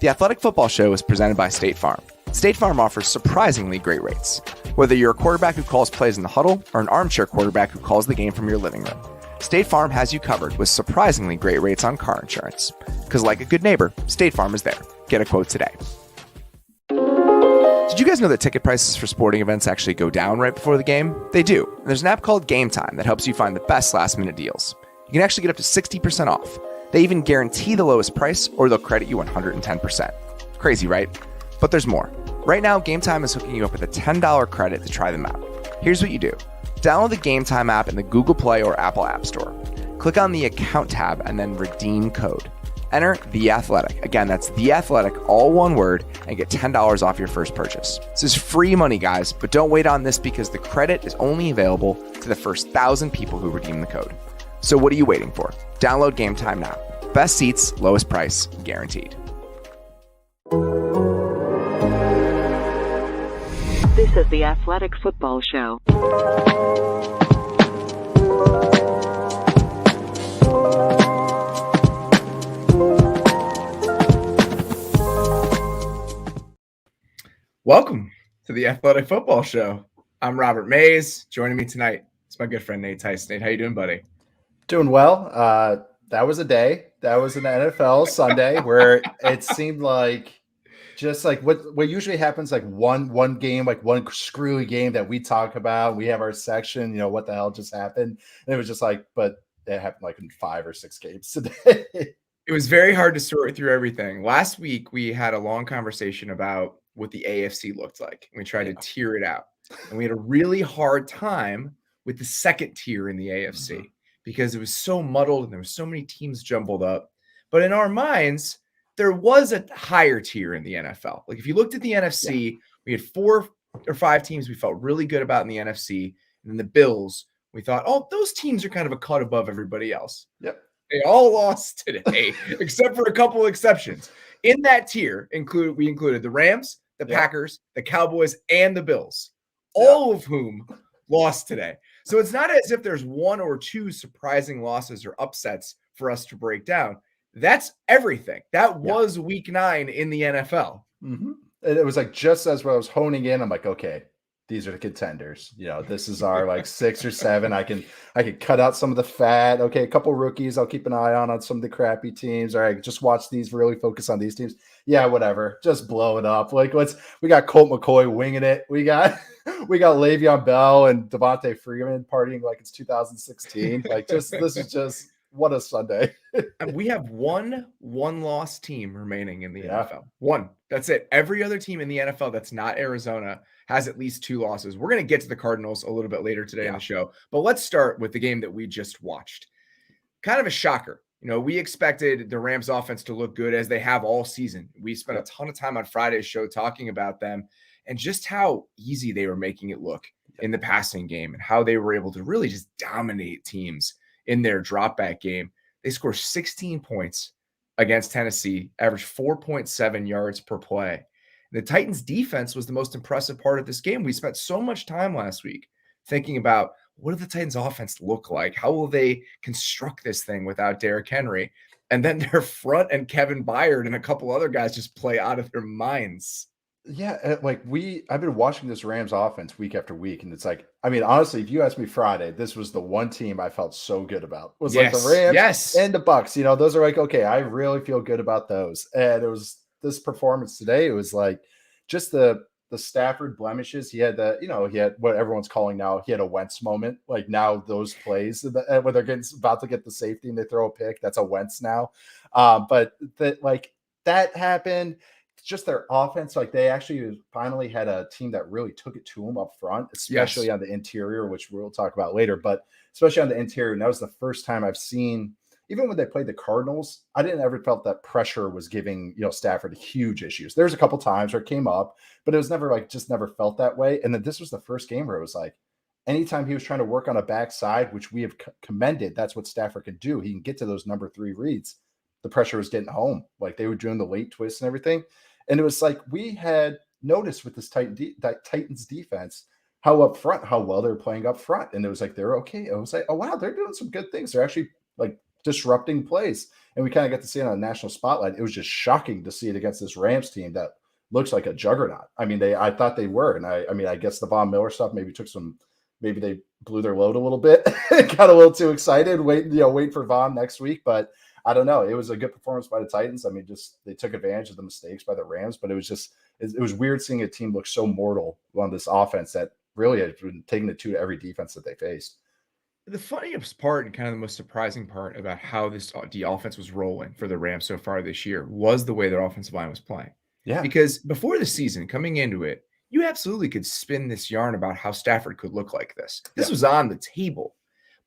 The Athletic Football Show is presented by State Farm. State Farm offers surprisingly great rates. Whether you're a quarterback who calls plays in the huddle or an armchair quarterback who calls the game from your living room, State Farm has you covered with surprisingly great rates on car insurance. Because like a good neighbor, State Farm is there. Get a quote today. Did you guys know that ticket prices for sporting events actually go down right before the game? They do. And there's an app called Game Time that helps you find the best last-minute deals. You can actually get up to 60% off. They even guarantee the lowest price, or they'll credit you 110%. Crazy, right? But there's more. Right now, Game Time is hooking you up with a $10 credit to try them out. Here's what you do. Download the Game Time app in the Google Play or Apple App Store. Click on the Account tab and then redeem code. Enter The Athletic. Again, that's The Athletic, all one word, and get $10 off your first purchase. This is free money, guys, but don't wait on this because the credit is only available to the first 1,000 people who redeem the code. So what are you waiting for? Download Game Time now. Best seats, lowest price, guaranteed. This is the Athletic Football Show. Welcome to the Athletic Football Show. I'm Robert Mays. Joining me tonight is my good friend Nate Tice. Nate, how you doing, buddy? Doing well. That was a day. That was an NFL Sunday where it seemed like just like what usually happens, like one game, like one screwy game that we talk about. We have our section, you know, what the hell just happened? And it was just like, but it happened like in 5 or 6 games today. It was very hard to sort through everything. Last week, we had a long conversation about what the AFC looked like. We tried to tier it out. And we had a really hard time with the second tier in the AFC because it was so muddled and there were so many teams jumbled up. But in our minds, there was a higher tier in the NFL. Like if you looked at the NFC, we had 4 or 5 teams we felt really good about in the NFC. And then the Bills, we thought, oh, those teams are kind of a cut above everybody else. Yep. They all lost today, except for a couple of exceptions. In that tier, we included the Rams, the Packers, the Cowboys, and the Bills, all of whom lost today. So it's not as if there's 1 or 2 surprising losses or upsets for us to break down. That's everything. That was week 9 in the NFL. Mm-hmm. And it was like just as I was honing in, I'm like, okay, these are the contenders. You know, this is our like 6 or 7. I can cut out some of the fat. Okay, a couple rookies I'll keep an eye on some of the crappy teams. All right, just watch these, really focus on these teams. Yeah, whatever. Just blow it up. Like we got Colt McCoy winging it. We got Le'Veon Bell and Devontae Freeman partying like it's 2016. Like this is just what a Sunday. And we have one loss team remaining in the NFL. One. That's it. Every other team in the NFL that's not Arizona has at least 2 losses. We're going to get to the Cardinals a little bit later today in the show. But let's start with the game that we just watched. Kind of a shocker. You know, we expected the Rams offense to look good as they have all season. We spent a ton of time on Friday's show talking about them and just how easy they were making it look in the passing game and how they were able to really just dominate teams in their drop back game. They scored 16 points against Tennessee, averaged 4.7 yards per play. The Titans defense was the most impressive part of this game. We spent so much time last week thinking about what do the Titans offense look like? How will they construct this thing without Derrick Henry? And then their front and Kevin Byard and a couple other guys just play out of their minds. Yeah, like I've been watching this Rams offense week after week, and it's like, I mean, honestly, if you asked me Friday, this was the one team I felt so good about. It was like the Rams and the Bucks. You know, those are like, okay, I really feel good about those. And it was this performance today. It was like just the Stafford blemishes. He had he had what everyone's calling now. He had a Wentz moment. Like now those plays when they're about to get the safety and they throw a pick, that's a Wentz now. But that happened. Just their offense, like they actually finally had a team that really took it to them up front, especially on the interior, which we'll talk about later, but especially on the interior. And that was the first time I've seen, even when they played the Cardinals, I didn't ever felt that pressure was giving, Stafford huge issues. There's a couple times where it came up, but it was never just never felt that way. And then this was the first game where it was like, anytime he was trying to work on a backside, which we have commended, that's what Stafford can do. He can get to those number 3 reads. The pressure was getting home. Like they were doing the late twists and everything. And it was like we had noticed with this Titans defense how up front, how well they were playing up front. And it was like, they're okay. It was like, oh, wow, they're doing some good things. They're actually like disrupting plays. And we kind of got to see it on a national spotlight. It was just shocking to see it against this Rams team that looks like a juggernaut. I mean, I thought they were. And I guess the Von Miller stuff maybe maybe they blew their load a little bit, got a little too excited, wait for Von next week. But I don't know. It was a good performance by the Titans. I mean, just they took advantage of the mistakes by the Rams, but it was weird seeing a team look so mortal on this offense that really has been taking it to every defense that they faced. The funniest part and kind of the most surprising part about how the offense was rolling for the Rams so far this year was the way their offensive line was playing. Yeah. Because before the season, coming into it, you absolutely could spin this yarn about how Stafford could look like this. This was on the table.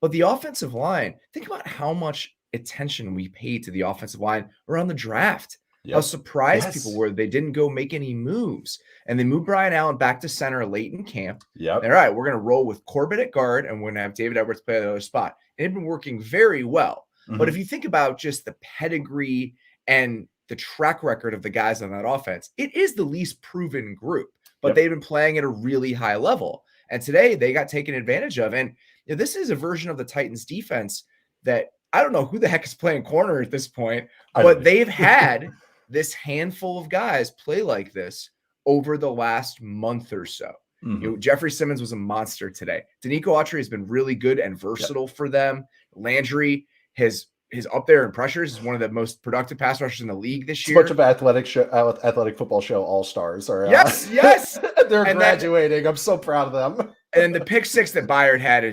But the offensive line, think about how much attention we paid to the offensive line around the draft. How surprised people were they didn't go make any moves. And they moved Brian Allen back to center late in camp. Yep. All right, we're going to roll with Corbett at guard, and we're going to have David Edwards play the other spot. And it's been working very well. Mm-hmm. But if you think about just the pedigree and the track record of the guys on that offense, it is the least proven group. But they've been playing at a really high level. And today they got taken advantage of. And this is a version of the Titans defense that I don't know who the heck is playing corner at this point, but they've had this handful of guys play like this over the last month or so. Mm-hmm. Jeffrey Simmons was a monster today. Nico Autry has been really good and versatile for them. Landry is up there in pressures. Is one of the most productive pass rushers in the league this year. It's a bunch of athletic football show all-stars. Yes. They're graduating. I'm so proud of them. And the pick six that Byard had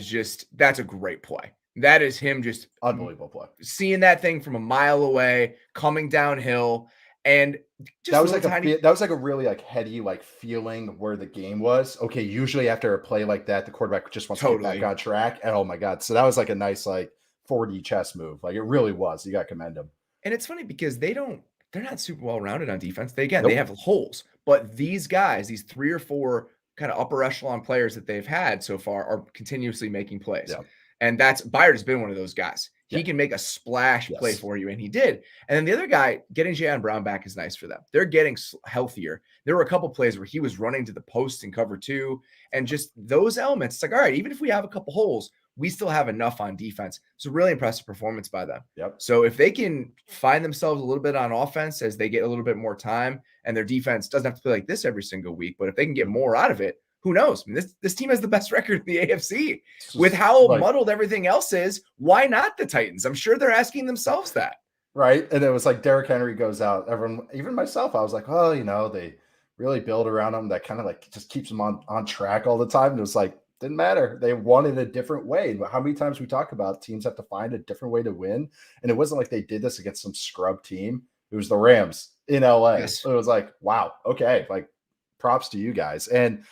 that's a great play. That is him just unbelievable play. Seeing that thing from a mile away, coming downhill. And just that was like a really heady feeling where the game was. Okay, usually after a play like that, the quarterback just wants to get back on track. And oh my God. So that was a nice 4D chess move. It really was. You got to commend them. And it's funny because they're not super well rounded on defense. They have holes, but these guys, these 3 or 4 kind of upper echelon players that they've had so far are continuously making plays. Yeah. And Byard has been one of those guys. He can make a splash play for you, and he did. And then the other guy, getting Jayon Brown back is nice for them. They're getting healthier. There were a couple plays where he was running to the post in cover 2, and just those elements. It's all right, even if we have a couple holes, we still have enough on defense. It's a really impressive performance by them. Yep. So if they can find themselves a little bit on offense as they get a little bit more time, and their defense doesn't have to play like this every single week, but if they can get more out of it, who knows? I mean, this team has the best record in the AFC. With how muddled everything else is, why not the Titans? I'm sure they're asking themselves that. Right. And it was Derrick Henry goes out. Everyone, even myself, I was like, oh, they really build around him. That kind of just keeps them on track all the time. And it was didn't matter. They wanted a different way. But how many times we talk about teams have to find a different way to win? And it wasn't like they did this against some scrub team. It was the Rams in LA. Yes. So it was wow, okay. Props to you guys. And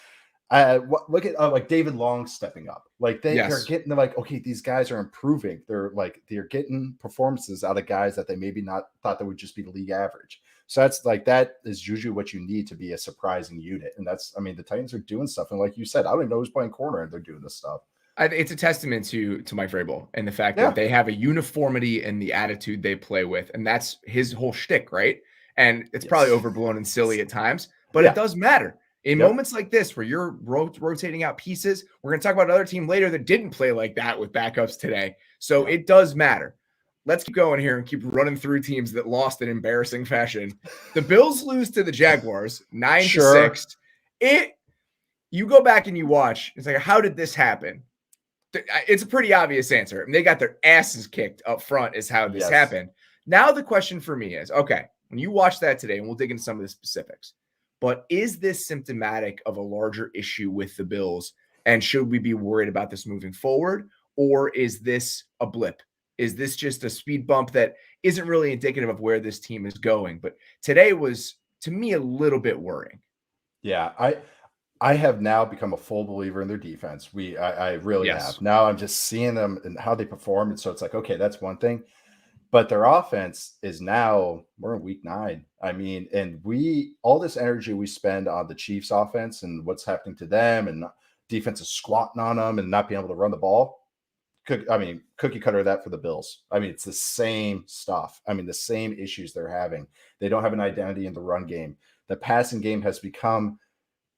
look at David Long stepping up. They're getting okay, these guys are improving. They're getting performances out of guys that they maybe not thought that would just be the league average. So that's that is usually what you need to be a surprising unit. And the Titans are doing stuff. And like you said, I don't even know who's playing corner and they're doing this stuff. It's a testament to Mike Vrabel and the fact that they have a uniformity in the attitude they play with. And that's his whole shtick, right? And it's probably overblown and silly at times, but it does matter. In moments like this where you're rotating out pieces, we're going to talk about another team later that didn't play like that with backups today. So it does matter. Let's keep going here and keep running through teams that lost in embarrassing fashion. The Bills lose to the Jaguars 9-6. You go back and you watch. It's how did this happen? It's a pretty obvious answer. They got their asses kicked up front is how this happened. Now the question for me is, okay, when you watch that today, and we'll dig into some of the specifics, but is this symptomatic of a larger issue with the Bills? And should we be worried about this moving forward? Or is this a blip? Is this just a speed bump that isn't really indicative of where this team is going? But today was, to me, a little bit worrying. Yeah, I have now become a full believer in their defense. I really have. Now I'm just seeing them and how they perform. And so it's okay, that's one thing. But their offense is now, we're in week 9. And all this energy we spend on the Chiefs offense and what's happening to them and defense is squatting on them and not being able to run the ball. Cookie cutter that for the Bills. It's the same stuff. The same issues they're having. They don't have an identity in the run game. The passing game has become,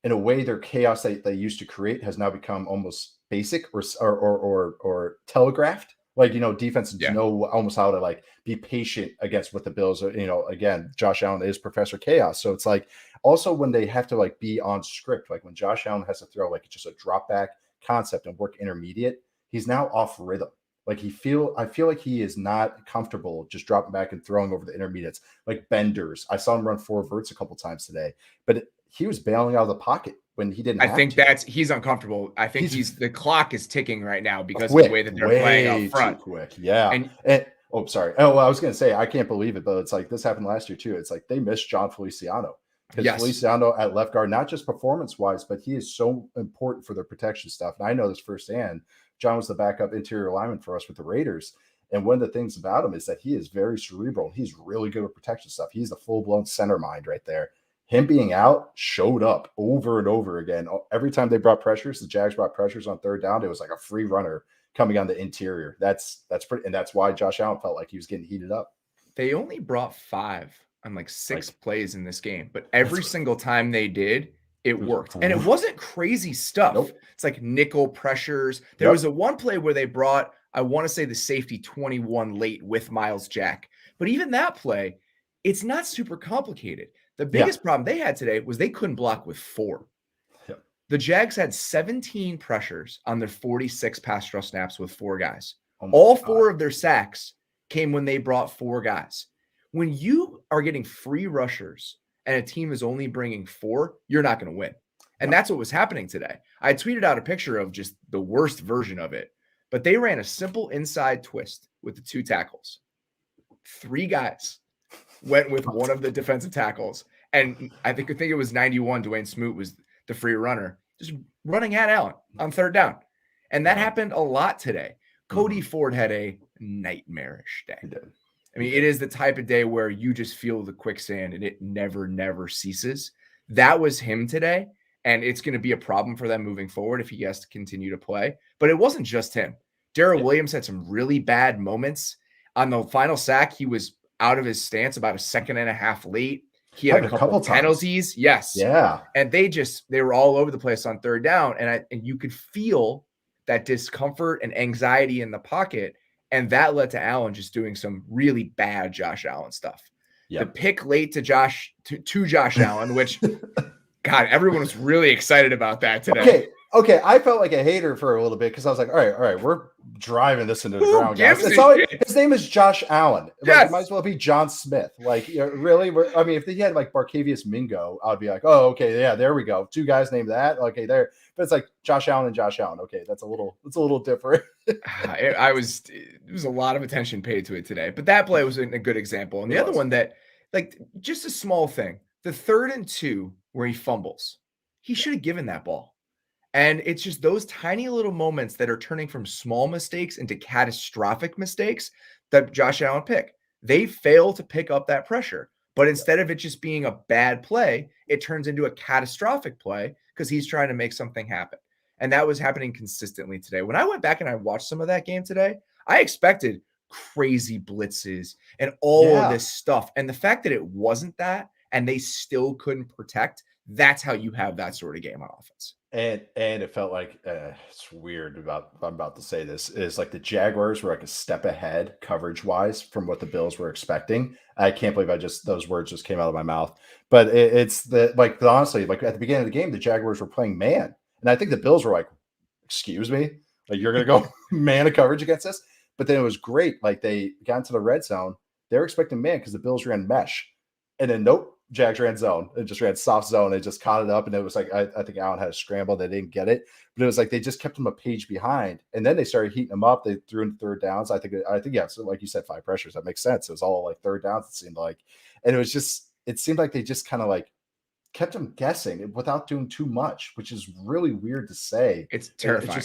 in a way, their chaos they used to create has now become almost basic or telegraphed. Like, defenses know almost how to like be patient against what the Bills are. Again, Josh Allen is Professor Chaos. So it's like also when they have to like be on script, like when Josh Allen has to throw like just a drop back concept and work intermediate, he's now off rhythm. Like I feel like he is not comfortable just dropping back and throwing over the intermediates, like benders. I saw him run 4 verts a couple times today, but he was bailing out of the pocket when he didn't. I think he's uncomfortable. I think the clock is ticking right now because of the way that they're playing up front. Too quick. Yeah. And oh, sorry. Oh, well, I was going to say, I can't believe it, but it's like this happened last year too. It's like they missed John Feliciano. Because Feliciano at left guard, not just performance-wise, but he is so important for their protection stuff. And I know this firsthand. John was the backup interior lineman for us with the Raiders. And one of the things about him is that he is very cerebral. He's really good with protection stuff. He's the full-blown center mind right there. Him being out showed up over and over again. Every time they brought pressures, the Jags brought pressures on third down. It was like a free runner coming on the interior. That's pretty, and that's why Josh Allen felt like he was getting heated up. They only brought 5 on like 6 plays in this game, but every single time they did, it worked. And it wasn't crazy stuff. Nope. It's like nickel pressures. There was a one play where they brought, I want to say, the safety 21 late with Miles Jack. But even that play, it's not super complicated. The biggest problem they had today was they couldn't block with 4. Yep. The Jags had 17 pressures on their 46 pass rush snaps with 4 guys. All 4 of their sacks came when they brought 4 guys. When you are getting free rushers and a team is only bringing 4, you're not going to win. And that's what was happening today. I tweeted out a picture of just the worst version of it, but they ran a simple inside twist with the 2 tackles. 3 guys went with one of the defensive tackles. And I think it was 91. Dwayne Smoot was the free runner, just running at Allen on third down. And that happened a lot today. Cody Ford had a nightmarish day. He did. I mean, it is the type of day where you just feel the quicksand and it never ceases. That was him today. And it's going to be a problem for them moving forward if he has to continue to play. But it wasn't just him. Darrell Williams had some really bad moments. On the final sack, he was out of his stance about a second and a half late. He had a couple penalties. Yes. Yeah. And they were all over the place on third down. And you could feel that discomfort and anxiety in the pocket. And that led to Allen just doing some really bad Josh Allen stuff. Yep. The pick late to Josh Allen, which, God, everyone was really excited about that today. Okay. I felt like a hater for a little bit because I was like, all right, we're driving this into the ground, guys. His name is Josh Allen. Like, it might as well be John Smith. Like, really? If they had like Barkevius Mingo, I'd be like, oh, okay, yeah, there we go. 2 guys named that. Okay, there. But it's like Josh Allen and Josh Allen. Okay, it's a little different. It was a lot of attention paid to it today, but that play was a good example. And the other one that, like, just a small thing, the 3rd and 2 where he fumbles, he should have given that ball. And it's just those tiny little moments that are turning from small mistakes into catastrophic mistakes that Josh Allen picked. They fail to pick up that pressure. But instead of it just being a bad play, it turns into a catastrophic play because he's trying to make something happen. And that was happening consistently today. When I went back and I watched some of that game today, I expected crazy blitzes and all of this stuff. And the fact that it wasn't that and they still couldn't protect, that's how you have that sort of game on offense. And it felt like it's weird I'm about to say this is like the Jaguars were like a step ahead coverage wise from what the Bills were expecting. I can't believe those words just came out of my mouth, but it's honestly, like at the beginning of the game, the Jaguars were playing man. And I think the Bills were like, excuse me, like you're going to go man of coverage against us. But then it was great. Like they got into the red zone. They were expecting man because the Bills ran mesh. And then nope. Jags ran zone. It just ran soft zone. It just caught it up. And it was like, I think Allen had a scramble. They didn't get it. But it was like they just kept him a page behind. And then they started heating him up. They threw in third downs. I think, yeah. So like you said, 5 pressures. That makes sense. It was all like third downs, it seemed like. And it seemed like they just kind of like kept him guessing without doing too much, which is really weird to say. It's terrifying.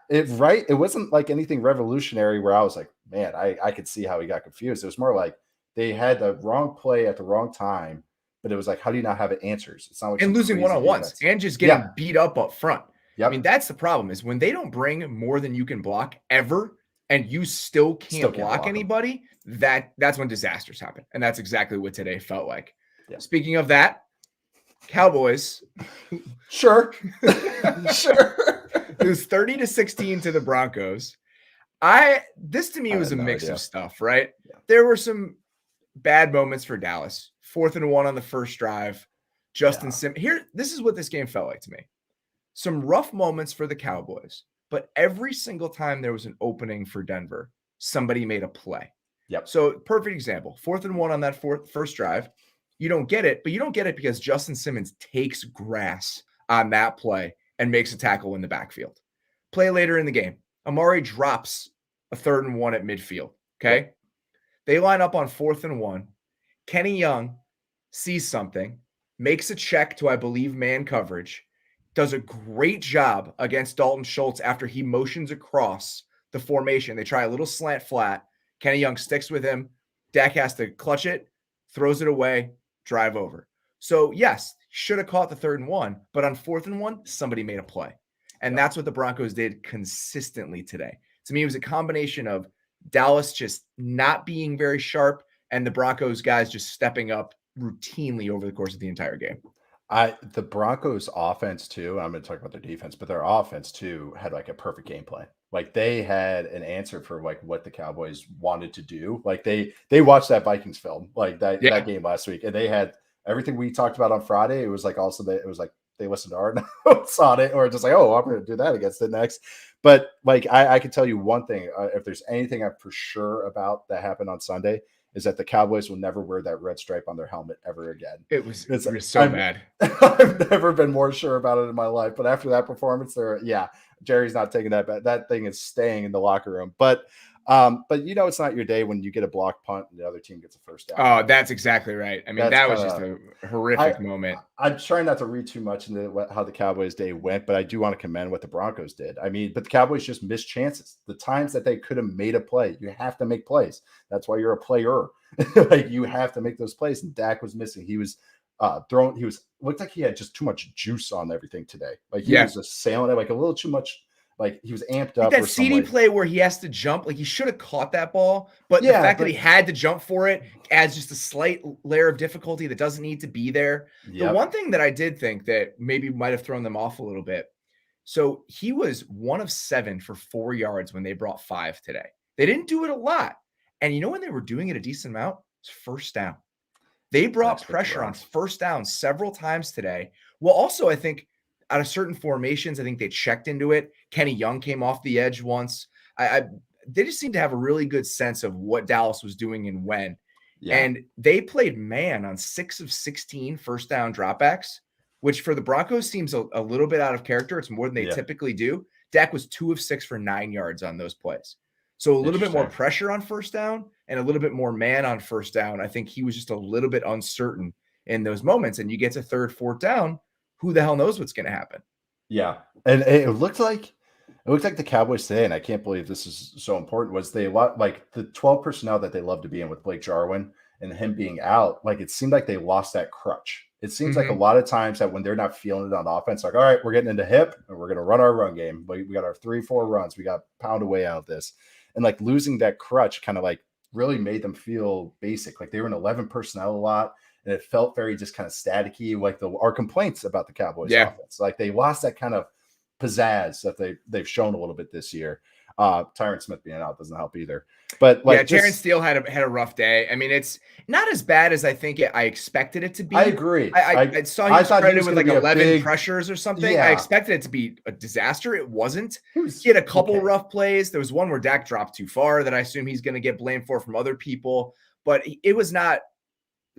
It wasn't like anything revolutionary where I was like, man, I could see how he got confused. It was more like, they had the wrong play at the wrong time, but it was like, how do you not have answers? It's not like losing one-on-ones and just getting beat up front. Yep. I mean, that's the problem is when they don't bring more than you can block ever, and you still can't block anybody, that's when disasters happen. And that's exactly what today felt like. Yeah. Speaking of that, Cowboys. Sure. It was 30-16 to the Broncos. This to me was a mix of stuff, right? Yeah. There were some bad moments for Dallas. 4th and 1 on the first drive. Justin Simmons. This is what this game felt like to me. Some rough moments for the Cowboys, but every single time there was an opening for Denver, somebody made a play. Yep. So perfect example, 4th and 1 on that first drive. You don't get it, but you don't get it because Justin Simmons takes grass on that play and makes a tackle in the backfield. Play later in the game, Amari drops a 3rd and 1 at midfield. Okay. Yep. They line up on 4th and 1. Kenny Young sees something, makes a check to, I believe, man coverage, does a great job against Dalton Schultz after he motions across the formation. They try a little slant flat. Kenny Young sticks with him. Dak has to clutch it, throws it away, drive over. So, yes, should have caught the 3rd and 1, but on 4th and 1, somebody made a play. And that's what the Broncos did consistently today. To me, it was a combination of Dallas just not being very sharp and the Broncos guys just stepping up routinely over the course of the entire game. The Broncos offense too, I'm going to talk about their defense, but their offense too had like a perfect game plan. Like they had an answer for like what the Cowboys wanted to do. Like they watched that Vikings film, like that game last week, and they had everything we talked about on Friday. It was like also that it was like they listened to our notes on it, or just like, oh, I'm going to do that against it next. But like I can tell you one thing: if there's anything I'm for sure about that happened on Sunday, is that the Cowboys will never wear that red stripe on their helmet ever again. It was so bad. I've never been more sure about it in my life. But after that performance, Jerry's not taking that back. That thing is staying in the locker room. But it's not your day when you get a block punt and the other team gets a first down. Oh, that's exactly right. I mean, that was just a horrific moment. I'm trying not to read too much into how the Cowboys' day went, but I do want to commend what the Broncos did. I mean, but the Cowboys just missed chances. The times that they could have made a play, you have to make plays. That's why you're a player. Like you have to make those plays. And Dak was missing. He was looked like he had just too much juice on everything today. Like he was assailing it like a little too much. Like he was amped up. That CD play where he has to jump, like he should have caught that ball, but the fact that he had to jump for it adds just a slight layer of difficulty that doesn't need to be there. Yep. The one thing that I did think that maybe might have thrown them off a little bit. So he was 1 of 7 for 4 yards when they brought 5 today. They didn't do it a lot. And you know when they were doing it a decent amount? It's first down. They brought pressure on first down several times today. Well, also, I think out of certain formations, I think they checked into it. Kenny Young came off the edge once. They just seem to have a really good sense of what Dallas was doing and when. Yeah. And they played man on 6 of 16 first down dropbacks, which for the Broncos seems a little bit out of character. It's more than they typically do. Dak was 2 of 6 for 9 yards on those plays. So a little bit more pressure on first down and a little bit more man on first down. I think he was just a little bit uncertain in those moments. And you get to 3rd, 4th down, who the hell knows what's going to happen? Yeah. And it looked like the Cowboys today, and I can't believe this is so important, was they like the 12 personnel that they love to be in with Blake Jarwin and him being out. Like it seemed like they lost that crutch. It seems like a lot of times that when they're not feeling it on offense, like, all right, we're getting into hip and we're going to run our run game. We got our 3-4 runs. We got pound away out of this. And like losing that crutch kind of like really made them feel basic. Like they were in 11 personnel a lot. And it felt very just kind of staticky, like our complaints about the Cowboys offense. Like they lost that kind of pizzazz that they've shown a little bit this year. Tyron Smith being out doesn't help either. But like Terrence Steele had a rough day. I mean, it's not as bad as I think I expected it to be. I agree. I saw he was credited with like 11 pressures or something. Yeah. I expected it to be a disaster. It wasn't. He had a couple rough plays. There was one where Dak dropped too far that I assume he's going to get blamed for from other people. But it was not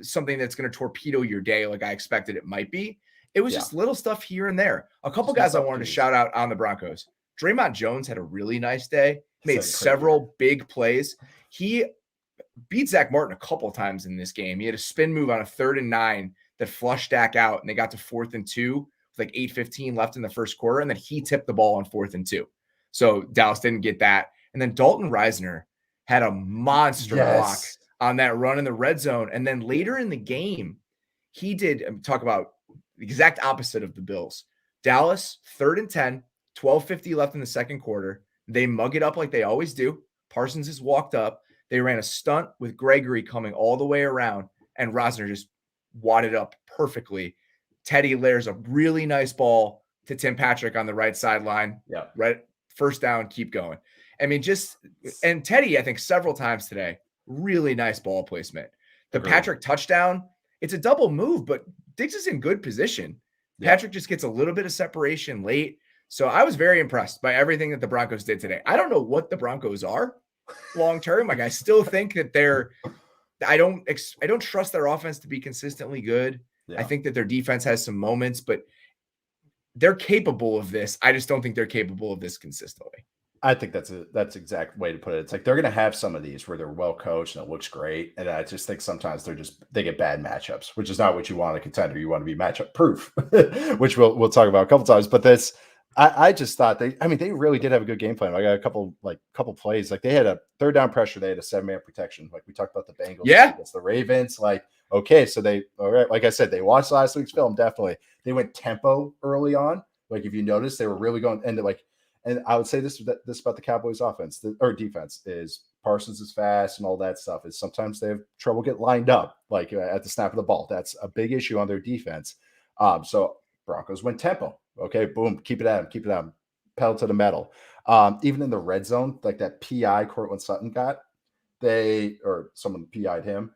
something that's going to torpedo your day like I expected it might be. It was just little stuff here and there. A couple guys I wanted to shout out on the Broncos. Draymond Jones had a really nice day, made several big plays. He beat Zach Martin a couple times in this game. He had a spin move on a 3rd and 9 that flushed Dak out, and they got to 4th and 2 with like 8:15 left in the first quarter, and then he tipped the ball on 4th and 2. So Dallas didn't get that. And then Dalton Reisner had a monster block on that run in the red zone. And then later in the game, he did talk about the exact opposite of the Bills. Dallas, 3rd and 10, 12:50 left in the second quarter. They mug it up like they always do. Parsons has walked up. They ran a stunt with Gregory coming all the way around, and Reisner just wadded up perfectly. Teddy layers a really nice ball to Tim Patrick on the right sideline. Yeah. Right. First down, keep going. I mean, and Teddy, I think several times today, really nice ball placement. The Patrick touchdown, it's a double move, but Diggs is in good position. Yeah. Patrick just gets a little bit of separation late. So I was very impressed by everything that the Broncos did today. I don't know what the Broncos are long term. Like, I still think that I don't trust their offense to be consistently good. Yeah. I think that their defense has some moments, but they're capable of this. I just don't think they're capable of this consistently. I think that's exact way to put it. It's like they're going to have some of these where they're well coached and it looks great. And I just think sometimes they get bad matchups, which is not what you want in a contender. You want to be matchup proof, which we'll talk about a couple times. But I just thought they really did have a good game plan. I got a couple plays. Like, they had a third down pressure. They had a 7-man protection. Like we talked about the Bengals against the Ravens. Like, okay, so all right, like I said, they watched last week's film. Definitely. They went tempo early on. Like, if you notice, they were really going into and I would say this about the Cowboys offense or defense is Parsons is fast and all that stuff is sometimes they have trouble getting lined up, like at the snap of the ball. That's a big issue on their defense. So Broncos went tempo. Okay, boom, keep it at him, pedal to the metal. Even in the red zone, like that PI Cortland Sutton got, someone PI'd him.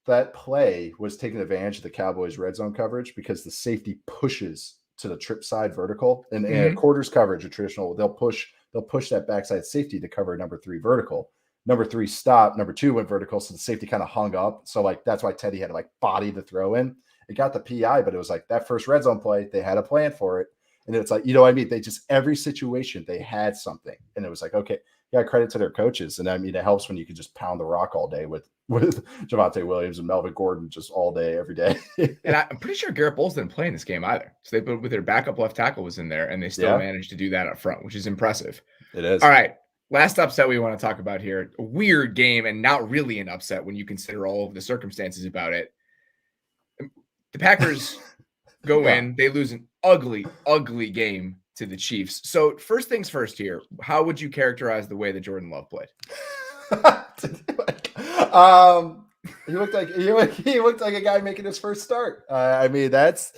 That play was taking advantage of the Cowboys red zone coverage because the safety pushes to the trip side vertical and quarters coverage, a traditional, they'll push that backside safety to cover number 3 vertical. Number 3 stopped, number 2 went vertical, so the safety kind of hung up. So like that's why Teddy had to body the throw in. It got the PI, but it was like that first red zone play, they had a plan for it. And it's like, you know what I mean? They just, every situation they had something. And it was like, okay, yeah, credit to their coaches. And I mean, it helps when you can just pound the rock all day with Javonte Williams and Melvin Gordon just all day, every day. And I'm pretty sure Garrett Bowles didn't play in this game either. So they put with their backup left tackle was in there and they still managed to do that up front, which is impressive. It is. All right. Last upset we want to talk about here. A weird game and not really an upset when you consider all of the circumstances about it. The Packers go in, they lose an ugly, ugly game to the Chiefs. So first things first here, how would you characterize the way that Jordan Love played? He looked like a guy making his first start. I mean, that's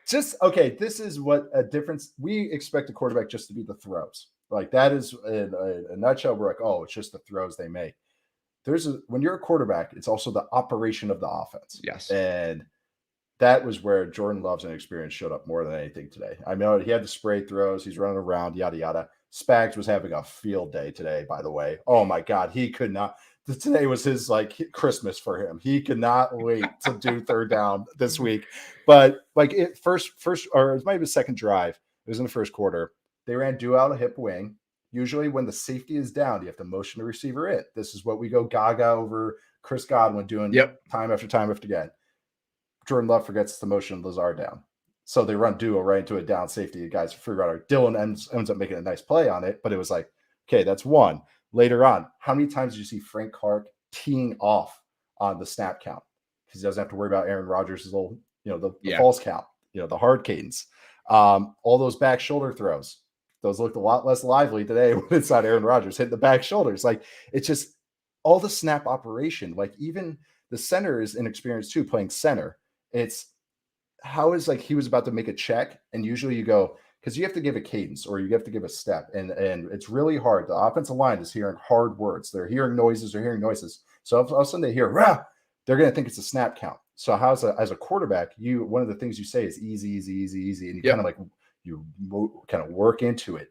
just okay. This is what a difference. We expect a quarterback just to be the throws. Like that is in a nutshell. We're like, oh, it's just the throws they make. When you're a quarterback, it's also the operation of the offense. Yes, and that was where Jordan Love's inexperience showed up more than anything today. I know he had the spray throws. He's running around, yada, yada. Spags was having a field day today, by the way. Oh, my God. He could not. Today was his, Christmas for him. He could not wait to do third down this week. But, first, or it might be the second drive. It was in the first quarter. They ran do out a hip wing. Usually when the safety is down, you have to motion the receiver in. This is what we go gaga over Chris Godwin doing time after time after again. Jordan Love forgets to motion Lazard down. So they run duo right into a down safety. The guys figure out Dylan ends up making a nice play on it, but it was like, okay, that's one. Later on, how many times did you see Frank Clark teeing off on the snap count? Because he doesn't have to worry about Aaron Rodgers' little, the false count, the hard cadence. All those back shoulder throws, those looked a lot less lively today when it's not Aaron Rodgers hitting the back shoulders. Like, it's just all the snap operation. Like, even the center is inexperienced too, playing center. It's how is he was about to make a check, and usually you go, because you have to give a cadence or you have to give a step, and it's really hard. The offensive line is hearing hard words. They're hearing noises. So if all of a sudden they hear, rah, they're going to think it's a snap count. So as a quarterback, one of the things you say is easy, and you kind of work into it.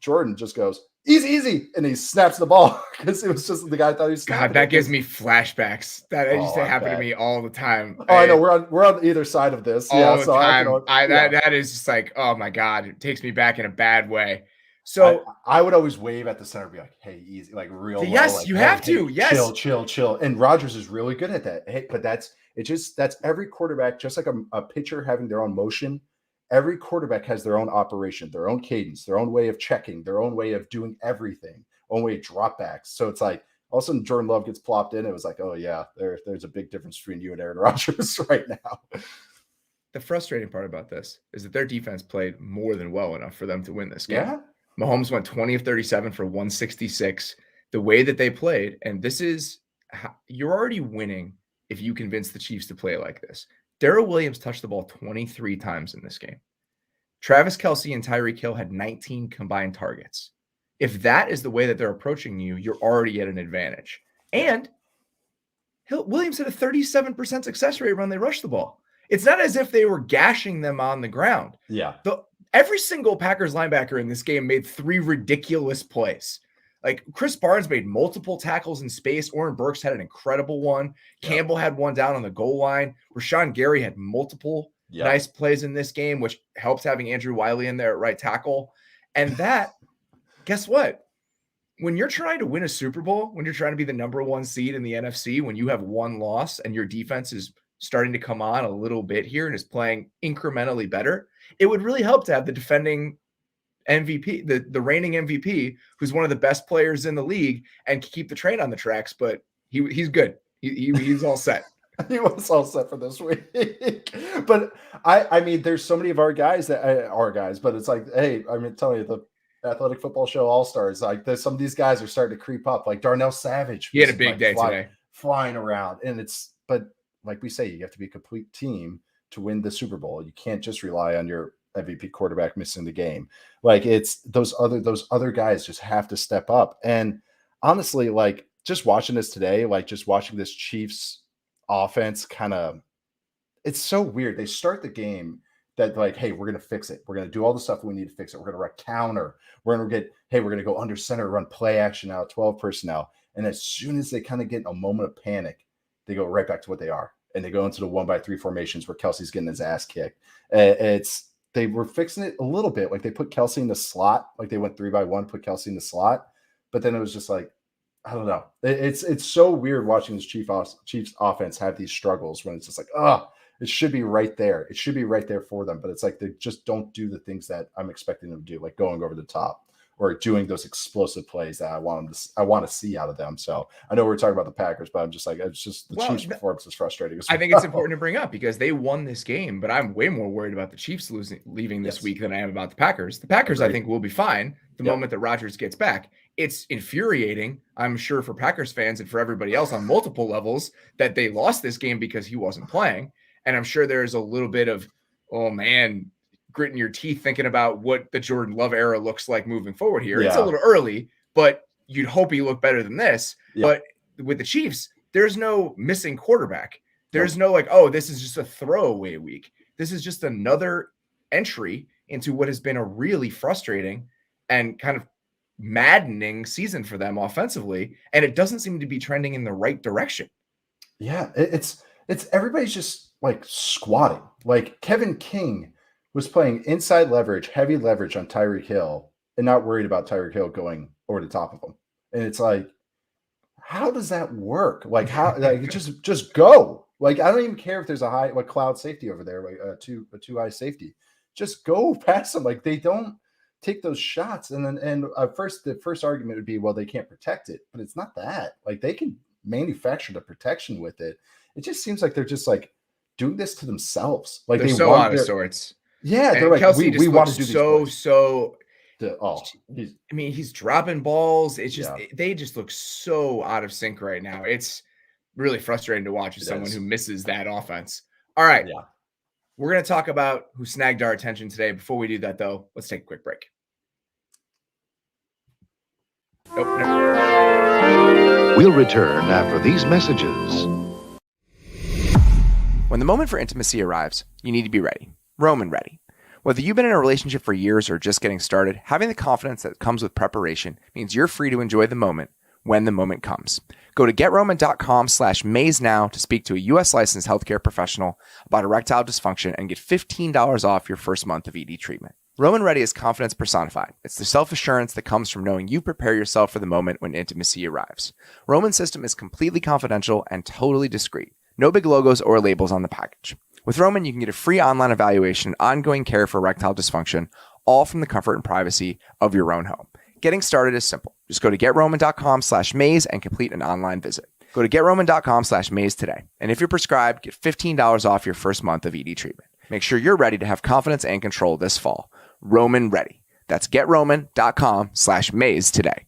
Jordan just goes, easy, and he snaps the ball because it was just the guy thought he was snapping. God, that gives me flashbacks. That used to happen to me all the time. Oh, I know we're on either side of this. All the time. That is just like, oh my God, it takes me back in a bad way. So I would always wave at the center, be like, "Hey, easy," like real. Yes, low, you have to. Yes, chill. And Rodgers is really good at that. Hey, but that's every quarterback, just like a pitcher having their own motion. Every quarterback has their own operation, their own cadence, their own way of checking, their own way of doing everything, own way of dropbacks. So it's like all of a sudden Jordan Love gets plopped in. It was like, oh yeah, there's a big difference between you and Aaron Rodgers right now. The frustrating part about this is that their defense played more than well enough for them to win this game. Yeah. Mahomes went 20 of 37 for 166. The way that they played, and this is you're already winning if you convince the Chiefs to play like this. Darrell Williams touched the ball 23 times in this game. Travis Kelce and Tyreek Hill had 19 combined targets. If that is the way that they're approaching you, you're already at an advantage. And Williams had a 37% success rate when they rushed the ball. It's not as if they were gashing them on the ground. Yeah. Every single Packers linebacker in this game made 3 ridiculous plays. Like Chris Barnes made multiple tackles in space. Oren Burks had an incredible one. Yep. Campbell had one down on the goal line. Rashawn Gary had multiple nice plays in this game, which helped having Andrew Wiley in there at right tackle. And that, guess what? When you're trying to win a Super Bowl, when you're trying to be the number 1 seed in the NFC, when you have 1 loss and your defense is starting to come on a little bit here and is playing incrementally better, it would really help to have the defending MVP, the reigning MVP, who's one of the best players in the league, and keep the train on the tracks. But he's good. He's all set. He was all set for this week. But I mean, there's so many of our guys that are guys, but it's like, hey, I mean, telling you, the Athletic Football Show All-Stars, like some of these guys are starting to creep up. Like Darnell Savage, he had a big day today, flying around, and but like we say, you have to be a complete team to win the Super Bowl. You can't just rely on your MVP quarterback missing the game. Like it's those other guys just have to step up. And honestly, like just watching this today, like just watching this Chiefs offense it's so weird. They start the game that like, hey, we're going to fix it. We're going to do all the stuff we need to fix it. We're going to run counter. We're going to go under center, run play action out, 12 personnel. And as soon as they kind of get a moment of panic, they go right back to what they are. And they go into the 1-by-3 formations where Kelsey's getting his ass kicked. They were fixing it a little bit. Like they put Kelsey in the slot, like they went 3-by-1, put Kelsey in the slot. But then it was just like, I don't know. It's so weird watching this Chiefs offense have these struggles when it's just like, it should be right there. It should be right there for them. But it's like they just don't do the things that I'm expecting them to do, like going over the top or doing those explosive plays that I want to see out of them. So I know we're talking about the Packers, but I'm just like, it's just the Chiefs' performance is frustrating. I think it's important to bring up because they won this game, but I'm way more worried about the Chiefs leaving this week than I am about the Packers. The Packers, I think, will be fine the moment that Rodgers gets back. It's infuriating, I'm sure, for Packers fans and for everybody else on multiple levels that they lost this game because he wasn't playing. And I'm sure there's a little bit of, oh man, gritting your teeth thinking about what the Jordan Love era looks like moving forward here. Yeah. It's a little early, but you'd hope he looked better than this. Yeah. But with the Chiefs, there's no missing quarterback. There's no like, oh, this is just a throwaway week. This is just another entry into what has been a really frustrating and kind of maddening season for them offensively. And it doesn't seem to be trending in the right direction. Yeah, it's everybody's just like squatting. Like Kevin King was playing inside leverage, heavy leverage on Tyreek Hill and not worried about Tyreek Hill going over the top of him. And it's like, how does that work? Like how, like just go. Like, I don't even care if there's a cloud safety over there, like a two high safety, just go past them. Like they don't take those shots. And then, the first argument would be, well, they can't protect it, but it's not that. Like they can manufacture the protection with it. It just seems like they're just like doing this to themselves. Like they're so out of sorts. Yeah, they're like, Kelsey we want to do these he's dropping balls. It's just they just look so out of sync right now. It's really frustrating to watch as someone who misses that offense. All right. Yeah. We're going to talk about who snagged our attention today. Before we do that, though, let's take a quick break. Nope, We'll return after these messages. When the moment for intimacy arrives, you need to be ready. Roman ready. Whether you've been in a relationship for years or just getting started, having the confidence that comes with preparation means you're free to enjoy the moment when the moment comes. Go to GetRoman.com/maze now to speak to a U.S. licensed healthcare professional about erectile dysfunction and get $15 off your first month of ED treatment. Roman Ready is confidence personified. It's the self-assurance that comes from knowing you prepare yourself for the moment when intimacy arrives. Roman's system is completely confidential and totally discreet. No big logos or labels on the package. With Roman, you can get a free online evaluation and ongoing care for erectile dysfunction, all from the comfort and privacy of your own home. Getting started is simple. Just go to GetRoman.com/maze and complete an online visit. Go to GetRoman.com/maze today. And if you're prescribed, get $15 off your first month of ED treatment. Make sure you're ready to have confidence and control this fall. Roman Ready. That's GetRoman.com/maze today.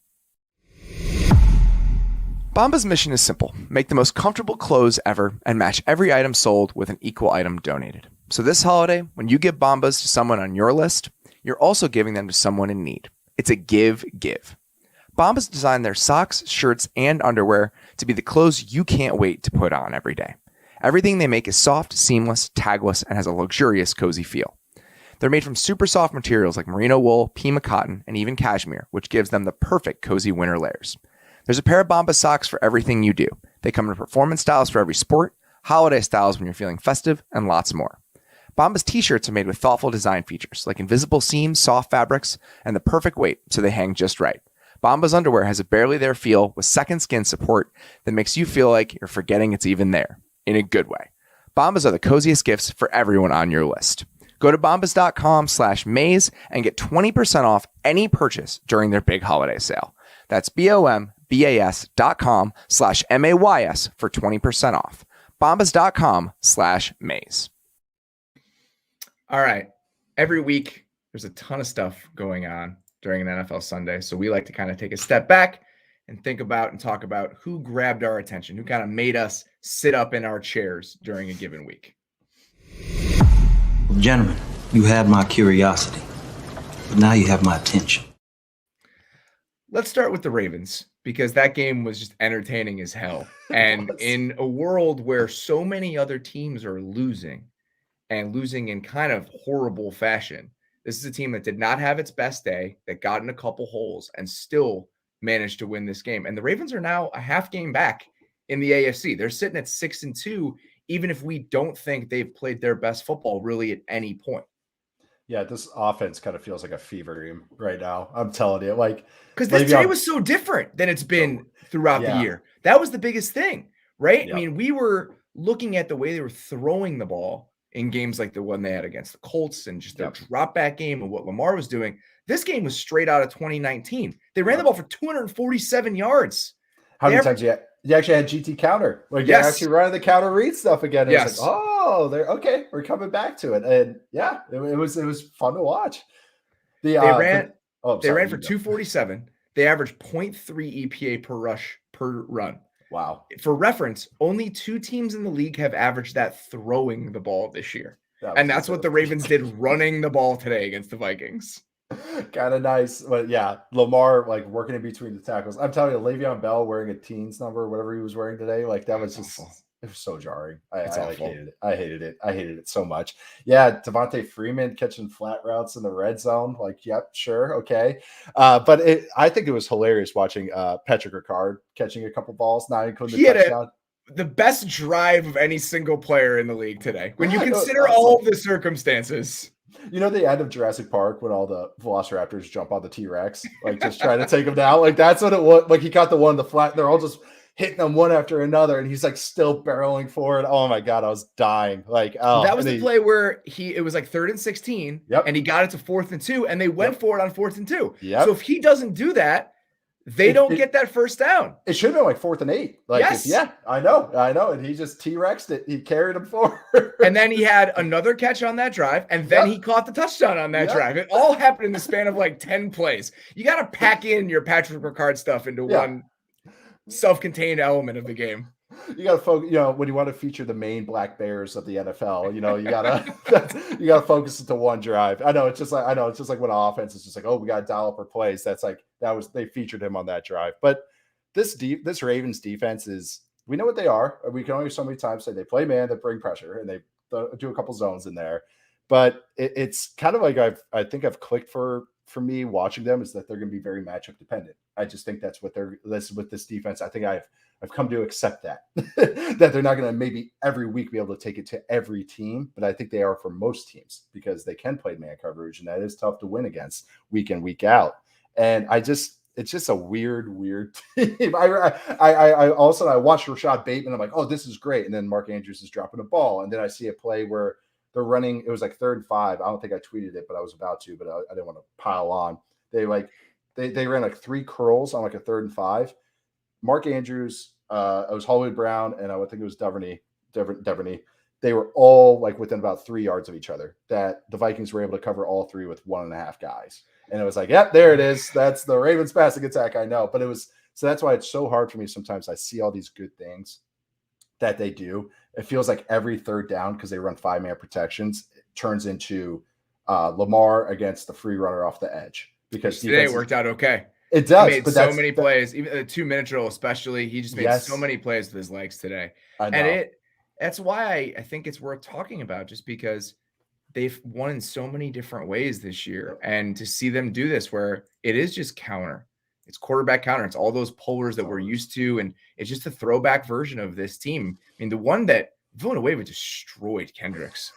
Bombas' mission is simple. Make the most comfortable clothes ever and match every item sold with an equal item donated. So this holiday, when you give Bombas to someone on your list, you're also giving them to someone in need. It's a give. Bombas designed their socks, shirts, and underwear to be the clothes you can't wait to put on every day. Everything they make is soft, seamless, tagless, and has a luxurious, cozy feel. They're made from super soft materials like merino wool, Pima cotton, and even cashmere, which gives them the perfect cozy winter layers. There's a pair of Bombas socks for everything you do. They come in performance styles for every sport, holiday styles when you're feeling festive, and lots more. Bombas t-shirts are made with thoughtful design features like invisible seams, soft fabrics, and the perfect weight so they hang just right. Bombas underwear has a barely there feel with second skin support that makes you feel like you're forgetting it's even there, in a good way. Bombas are the coziest gifts for everyone on your list. Go to bombas.com/maze and get 20% off any purchase during their big holiday sale. That's bombas.com/mays for 20% off. bombas.com/maze. All right. Every week, there's a ton of stuff going on during an NFL Sunday. So we like to kind of take a step back and think about and talk about who grabbed our attention, who kind of made us sit up in our chairs during a given week. Gentlemen, you had my curiosity, but now you have my attention. Let's start with the Ravens, because that game was just entertaining as hell. And in a world where so many other teams are losing, and losing in kind of horrible fashion, this is a team that did not have its best day, that got in a couple holes, and still managed to win this game. And the Ravens are now a half game back in the AFC. They're sitting at 6-2, even if we don't think they've played their best football really at any point. Yeah, this offense kind of feels like a fever dream right now. I'm telling you, because this day was so different than it's been throughout the year. That was the biggest thing, right? Yep. I mean, we were looking at the way they were throwing the ball in games like the one they had against the Colts and just their drop back game and what Lamar was doing. This game was straight out of 2019. They ran the ball for 247 yards. How many times you actually had GT counter? Like you're actually running the counter read stuff again. It was like, oh, they're okay. We're coming back to it. And yeah, it was fun to watch. They ran for 247. They averaged 0.3 EPA per rush per run. Wow. For reference, only 2 teams in the league have averaged that throwing the ball this year. And that's what the Ravens did running the ball today against the Vikings. Kind of nice. But yeah, Lamar working in between the tackles. I'm telling you, Le'Veon Bell wearing a teens number, whatever he was wearing today, that was just awful. It was so jarring. I hated it. I hated it so much. Yeah, Devontae Freeman catching flat routes in the red zone. Yep, sure, okay. But I think it was hilarious watching Patrick Ricard catching a couple balls, not including the touchdown. The best drive of any single player in the league today. When you consider all of the circumstances. You know the end of Jurassic Park when all the velociraptors jump on the T-Rex, just trying to take him down? That's what it was. He got the one in the flat. They're all just hitting them one after another, and he's still barreling forward. Oh my God, I was dying. That was the play where it was 3rd and 16, and he got it to 4th and 2, and they went for it on 4th and 2. Yep. So if he doesn't do that, they don't get that first down. It should have been 4th and 8. Yes. Yeah, I know. And he just T-Rexed it. He carried him forward. And then he had another catch on that drive, and then he caught the touchdown on that drive. It all happened in the span of 10 plays. You got to pack in your Patrick Ricard stuff into one self-contained element of the game. You got to focus, when you want to feature the main black bears of the NFL, you got to focus it to one drive. I know it's just like when an offense is just oh, we got to dial up our plays. They featured him on that drive. But this Ravens defense is, we know what they are. We can only so many times say they play man, they bring pressure, and they do a couple zones in there. But it's kind of I think I've clicked for me watching them is that they're going to be very matchup dependent. I just think that's what with this defense. I think I've come to accept that they're not going to maybe every week be able to take it to every team, but I think they are for most teams because they can play man coverage, and that is tough to win against week in, week out. And it's just a weird team. I also watched Rashad Bateman. I'm like, oh, this is great. And then Mark Andrews is dropping a ball, and then I see a play where they're running. It was 3rd and 5. I don't think I tweeted it, but I was about to, but I didn't want to pile on. They ran 3 curls on a 3rd and 5. Mark Andrews, it was Hollywood Brown, and I would think it was Duvernay. They were all within about 3 yards of each other. That the Vikings were able to cover all 3 with 1.5 guys, and it was yep, there it is. That's the Ravens passing attack. I know, but so that's why it's so hard for me. Sometimes I see all these good things that they do. It feels like every 3rd down, because they run 5-man protections, it turns into Lamar against the free runner off the edge. because today worked out okay. It does. He made so many plays, even the 2-minute drill especially. He just made so many plays with his legs today. I know. And that's why I think it's worth talking about, just because they've won in so many different ways this year. And to see them do this where it is just counter. It's quarterback counter. It's all those pullers that we're used to. And it's just a throwback version of this team. I mean, the one that Villanueva destroyed Kendricks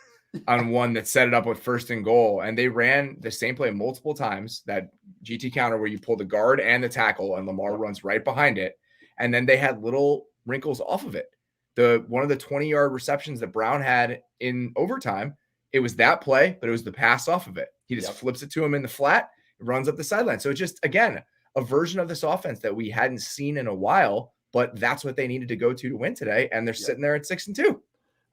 on one that set it up with 1st and goal. And they ran the same play multiple times, that GT counter where you pull the guard and the tackle and Lamar runs right behind it. And then they had little wrinkles off of it. One of the 20-yard receptions that Brown had in overtime, it was that play, but it was the pass off of it. He just flips it to him in the flat, runs up the sideline. So it's just, again, a version of this offense that we hadn't seen in a while, but that's what they needed to go to win today. And they're sitting there at 6-2.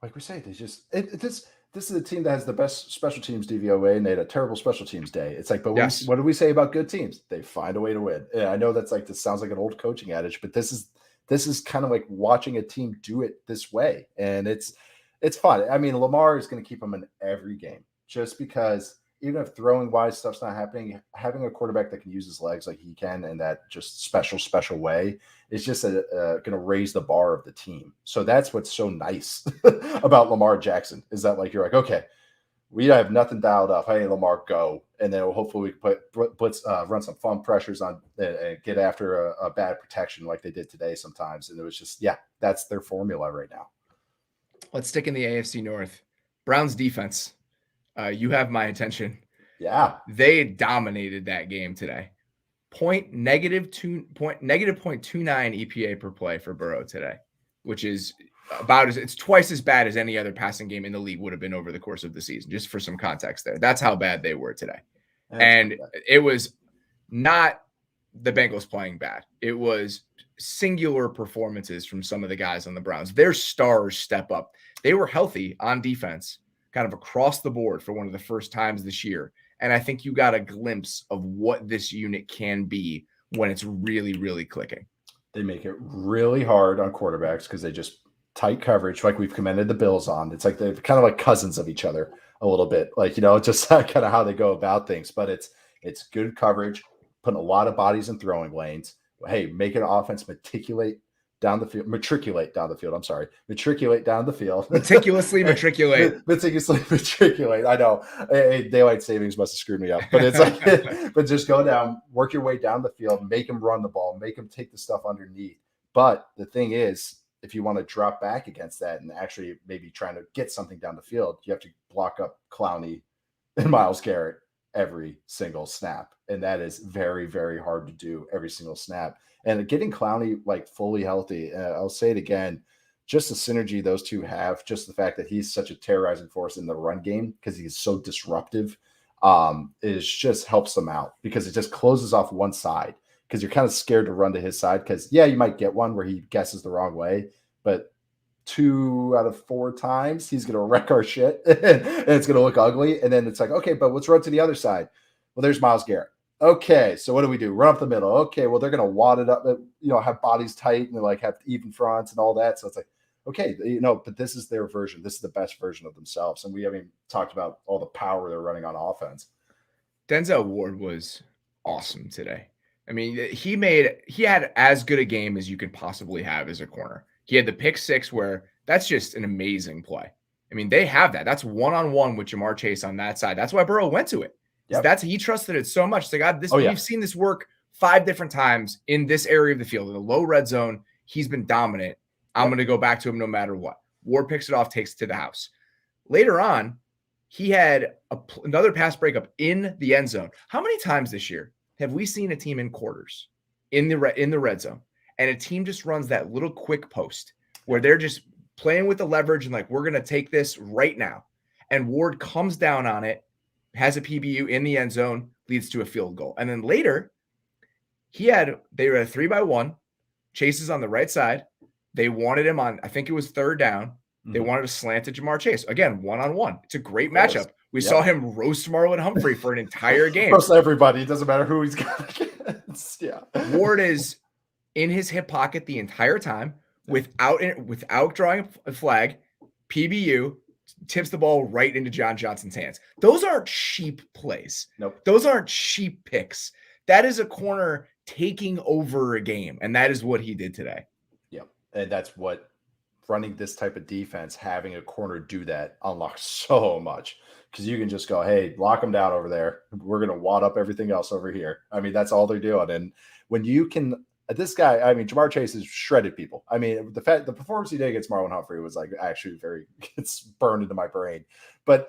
Like we say, they just, this is a team that has the best special teams DVOA, and they had a terrible special teams day. It's like, but what do we say about good teams? They find a way to win. And I know that's like, this sounds like an old coaching adage, but this is kind of like watching a team do it this way. And it's fun. I mean, Lamar is going to keep them in every game, just because even if throwing wise stuff's not happening, having a quarterback that can use his legs like he can in that just special way is just going to raise the bar of the team. So that's what's so nice about Lamar Jackson, is that like, you're like, okay, we have nothing dialed up. Hey, Lamar, go. And then hopefully we can run some fun pressures on and get after a bad protection like they did today sometimes. And it was just, that's their formula right now. Let's stick in the AFC North. Browns defense. You have my attention. Yeah. They dominated that game today. Negative 0.29 EPA per play for Burrow today, which is it's twice as bad as any other passing game in the league would have been over the course of the season, just for some context there. That's how bad they were today. It was not the Bengals playing bad. It was singular performances from some of the guys on the Browns. Their stars step up. They were healthy on defense, kind of across the board for one of the first times this year. And I think you got a glimpse of what this unit can be when it's really, really clicking. They make it really hard on quarterbacks because they just tight coverage, like we've commended the Bills on. It's like they're kind of like cousins of each other a little bit, like, just kind of how they go about things. But it's good coverage, putting a lot of bodies in throwing lanes. Hey, make an offense matriculate down the field. Matriculate down the field. Meticulously matriculate. Meticulously matriculate. I know. Daylight savings must have screwed me up. But it's like, but just go down, work your way down the field, make them run the ball, make them take the stuff underneath. But the thing is, if you want to drop back against that and actually maybe trying to get something down the field, you have to block up Clowney and Myles Garrett every single snap. And that is very, very hard to do every single snap. And getting Clowney like fully healthy, I'll say it again, just the synergy those two have, just the fact that he's such a terrorizing force in the run game because he's so disruptive, is just helps them out because it just closes off one side because you're kind of scared to run to his side because, you might get one where he guesses the wrong way, but 2 out of 4 times he's going to wreck our shit and it's going to look ugly. And then it's like, okay, but let's run to the other side. Well, there's Myles Garrett. Okay, so what do we do? Run up the middle. Okay, well, they're going to wad it up, have bodies tight and they like have even fronts and all that. So it's like, okay, but this is their version. This is the best version of themselves. And we haven't talked about all the power they're running on offense. Denzel Ward was awesome today. I mean, he had as good a game as you could possibly have as a corner. He had the pick 6 where that's just an amazing play. I mean, they have that. That's one-on-one with Jamar Chase on that side. That's why Burrow went to it. Yep. He trusted it so much. It's like, we've seen this work 5 different times in this area of the field. In the low red zone, he's been dominant. I'm going to go back to him no matter what. Ward picks it off, takes it to the house. Later on, he had another pass breakup in the end zone. How many times this year have we seen a team in quarters in the red zone and a team just runs that little quick post where they're just playing with the leverage and like, we're going to take this right now. And Ward comes down on it, has a PBU in the end zone, leads to a field goal. And then later, they were a 3-by-1. Chase is on the right side. They wanted him on, I think it was 3rd down. They wanted to slant to Jamar Chase. Again, one-on-one. It's a great matchup. We saw him roast Marlon Humphrey for an entire game. Roast everybody. It doesn't matter who he's got against. Yeah. Ward is in his hip pocket the entire time without drawing a flag. PBU, tips the ball right into John Johnson's hands. Those aren't sheep plays. Nope. Those aren't sheep picks. That is a corner taking over a game, and that is what he did today. Yep. And that's what running this type of defense, having a corner do that unlocks so much, because you can just go, hey, lock them down over there. We're going to wad up everything else over here. I mean, that's all they're doing. And when you can – this guy, I mean, Jamar Chase has shredded people. I mean, the performance he did against Marlon Humphrey was like actually it's burned into my brain. But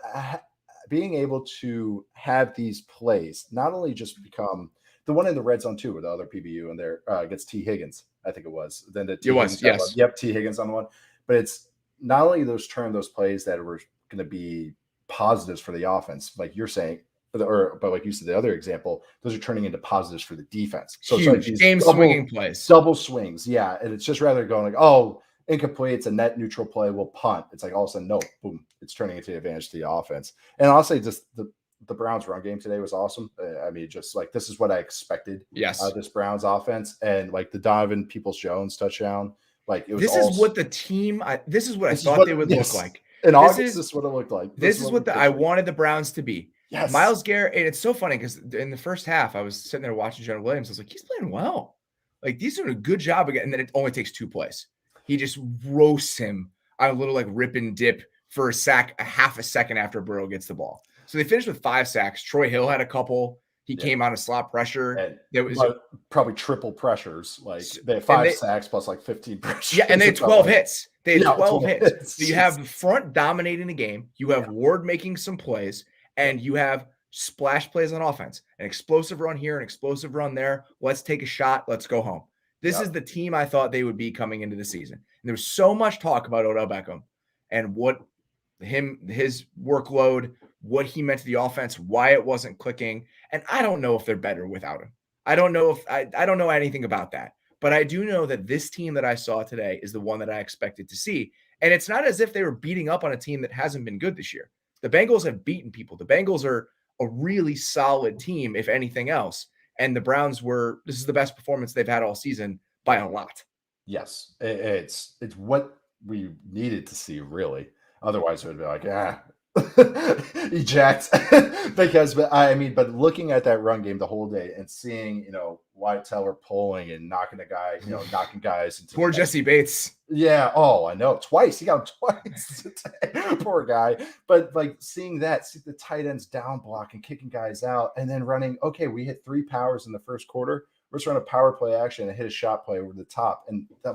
being able to have these plays not only just become the one in the red zone too, with the other PBU and there against T. Higgins, I think it was. Then the T. Higgins, yes. Yep, T. Higgins on the one. But it's not only those plays that were going to be positives for the offense, like you're saying, but like you said, the other example, those are turning into positives for the defense. So huge it's like game swinging plays, double swings. Yeah. And it's just rather going like, oh, incomplete, it's a net neutral play, we'll punt. It's like all of a sudden, no, boom, it's turning into the advantage to the offense. And I'll say just the Browns run game today was awesome. I mean, just like, this is what I expected. Yes. This Browns offense, and like the Donovan Peoples-Jones touchdown. Like it was this is what the team, this is what I thought they would look like. In August, this is what it looked like. This is what I wanted the Browns to be. Yes. Myles Garrett, and it's so funny because in the first half, I was sitting there watching Jonah Williams. I was like, he's playing well. Like, he's doing a good job again. And then it only takes 2 plays. He just roasts him on a little like rip and dip for a sack, a half a second after Burrow gets the ball. So they finished with 5 sacks. Troy Hill had a couple. He came out of slot pressure. And there was probably triple pressures. Like they had 5 sacks plus like 15 pressures. Yeah, and they had 12 hits. They had 12 hits. So you have the front dominating the game. You have Ward making some plays. And you have splash plays on offense, an explosive run here, an explosive run there. Let's take a shot. Let's go home. This is the team I thought they would be coming into the season. And there was so much talk about Odell Beckham and what his workload, what he meant to the offense, why it wasn't clicking. And I don't know if they're better without him. I don't know if I don't know anything about that. But I do know that this team that I saw today is the one that I expected to see. And it's not as if they were beating up on a team that hasn't been good this year. The Bengals have beaten people. The Bengals are a really solid team, if anything else. And the Browns this is the best performance they've had all season by a lot. Yes. It's what we needed to see, really. Otherwise, it would be like, eject. But looking at that run game the whole day and seeing, White Teller pulling and knocking knocking guys into poor Jesse Bates. Yeah. Oh, I know. Twice. He got him twice today. Poor guy. But like seeing the tight ends down block and kicking guys out and then running, okay, we hit 3 powers in the first quarter. We're just running a power play action and hit a shot play over the top. And that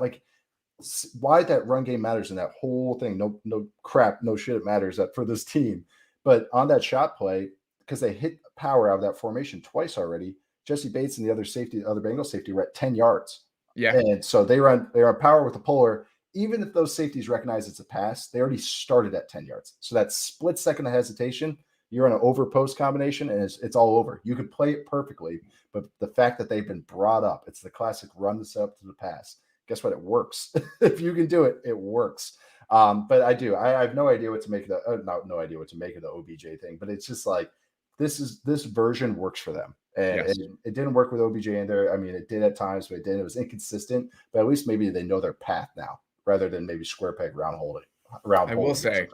why that run game matters in that whole thing. No crap, no shit. It matters that for this team. But on that shot play, because they hit power out of that formation twice already, Jesse Bates and the other Bengals safety were at 10 yards. Yeah. And so they run power with a puller. Even if those safeties recognize it's a pass, they already started at 10 yards. So that split second of hesitation, you're in an over post combination and it's all over. You could play it perfectly, but the fact that they've been brought up, it's the classic run this up to the pass. Guess what? It works. If you can do it, it works. But I have no idea what to make of no idea what to make of the OBJ thing, but it's just like, this version works for them. And it didn't work with OBJ in there. I mean, it did at times, but it was inconsistent. But at least maybe they know their path now, rather than maybe square peg round holding. I will say,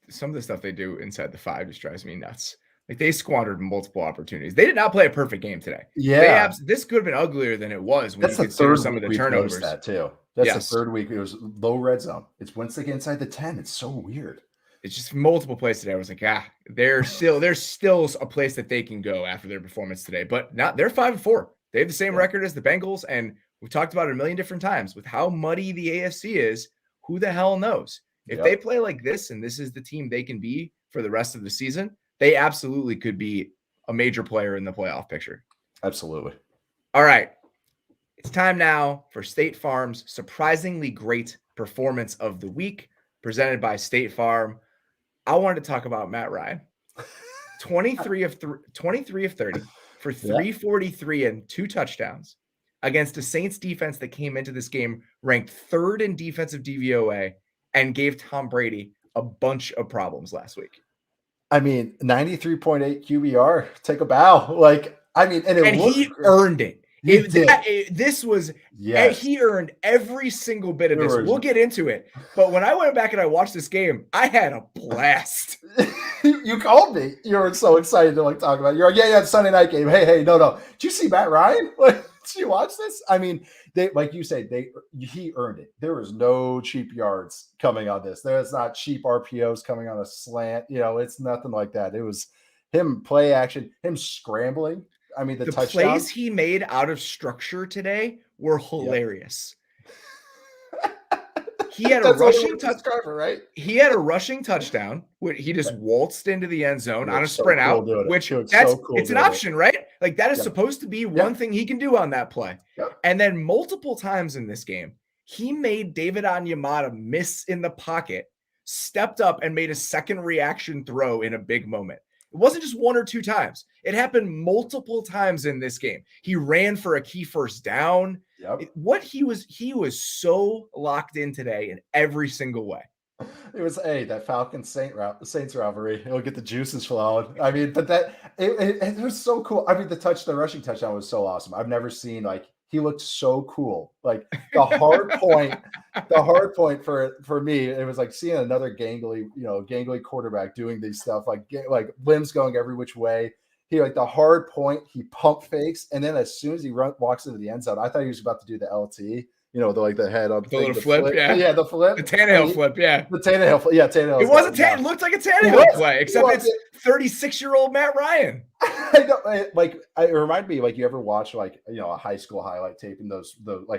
some of the stuff they do inside the 5 just drives me nuts. Like they squandered multiple opportunities. They did not play a perfect game today. Yeah, this could have been uglier than it was when you consider some of the turnovers. That too. That's the third week. It was low red zone. It's once they get inside the 10. It's so weird. It's just multiple plays today. I was like, there's still a place that they can go after their performance today. But they're 5-4. They have the same record as the Bengals, and we've talked about it a million different times. With how muddy the AFC is, who the hell knows? If they play like this, and this is the team they can be for the rest of the season, they absolutely could be a major player in the playoff picture. Absolutely. All right. It's time now for State Farm's surprisingly great performance of the week, presented by State Farm. I wanted to talk about Matt Ryan. 23 of 30 for 343 and 2 touchdowns against a Saints defense that came into this game ranked 3rd in defensive DVOA and gave Tom Brady a bunch of problems last week. I mean, 93.8 QBR. Take a bow. He earned it. This was, he earned every single bit of this. We'll get into it. But when I went back and I watched this game, I had a blast. You called me. You were so excited to talk about it. You're like, yeah, it's Sunday night game. Hey, no. Did you see Matt Ryan? Did you watch this? I mean, they, like you said, he earned it. There was no cheap yards coming on this. There's not cheap RPOs coming on a slant. It's nothing like that. It was him play action, him scrambling. I mean, the touchdown. Plays he made out of structure today were hilarious. He had a rushing touchdown, right? He had a rushing touchdown where he just waltzed into the end zone on a sprint out, which it's an option, right? Like that is supposed to be one thing he can do on that play. And then multiple times in this game, he made David Onyemata miss in the pocket, stepped up and made a second reaction throw in a big moment. It wasn't just one or two times. It happened multiple times in this game. He ran for a key first down. He was so locked in today in every single way. It was that Saints rivalry. It'll get the juices flowing. I mean, but it was so cool. I mean, the rushing touchdown was so awesome. I've never seen he looked so cool. Like the hard point for me, it was like seeing another gangly quarterback doing these stuff, like limbs going every which way. He the hard point, he pump fakes, and then as soon as he walks into the end zone, I thought he was about to do the LT. The head up, the little flip, the flip, the Tannehill flip, the Tannehill flip, Tannehill. It wasn't Tannehill. It looked like a Tannehill play, except it's 36-year-old Matt Ryan. I know, it reminded me you ever watch a high school highlight tape and a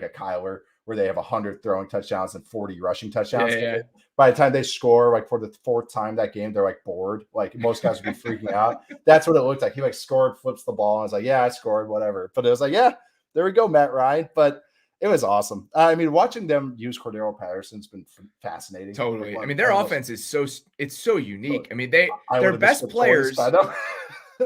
Kyler where they have 100 throwing touchdowns and 40 rushing touchdowns. Yeah. By the time they score, for the fourth time that game, they're bored. Most guys would be freaking out. That's what it looked like. He scored, flips the ball, and I was like, yeah, I scored, whatever. But it was there we go, Matt Ryan. But it was awesome. I mean, watching them use Cordero Patterson's been fascinating. Totally. I mean, their offense is so unique. I mean, their best players.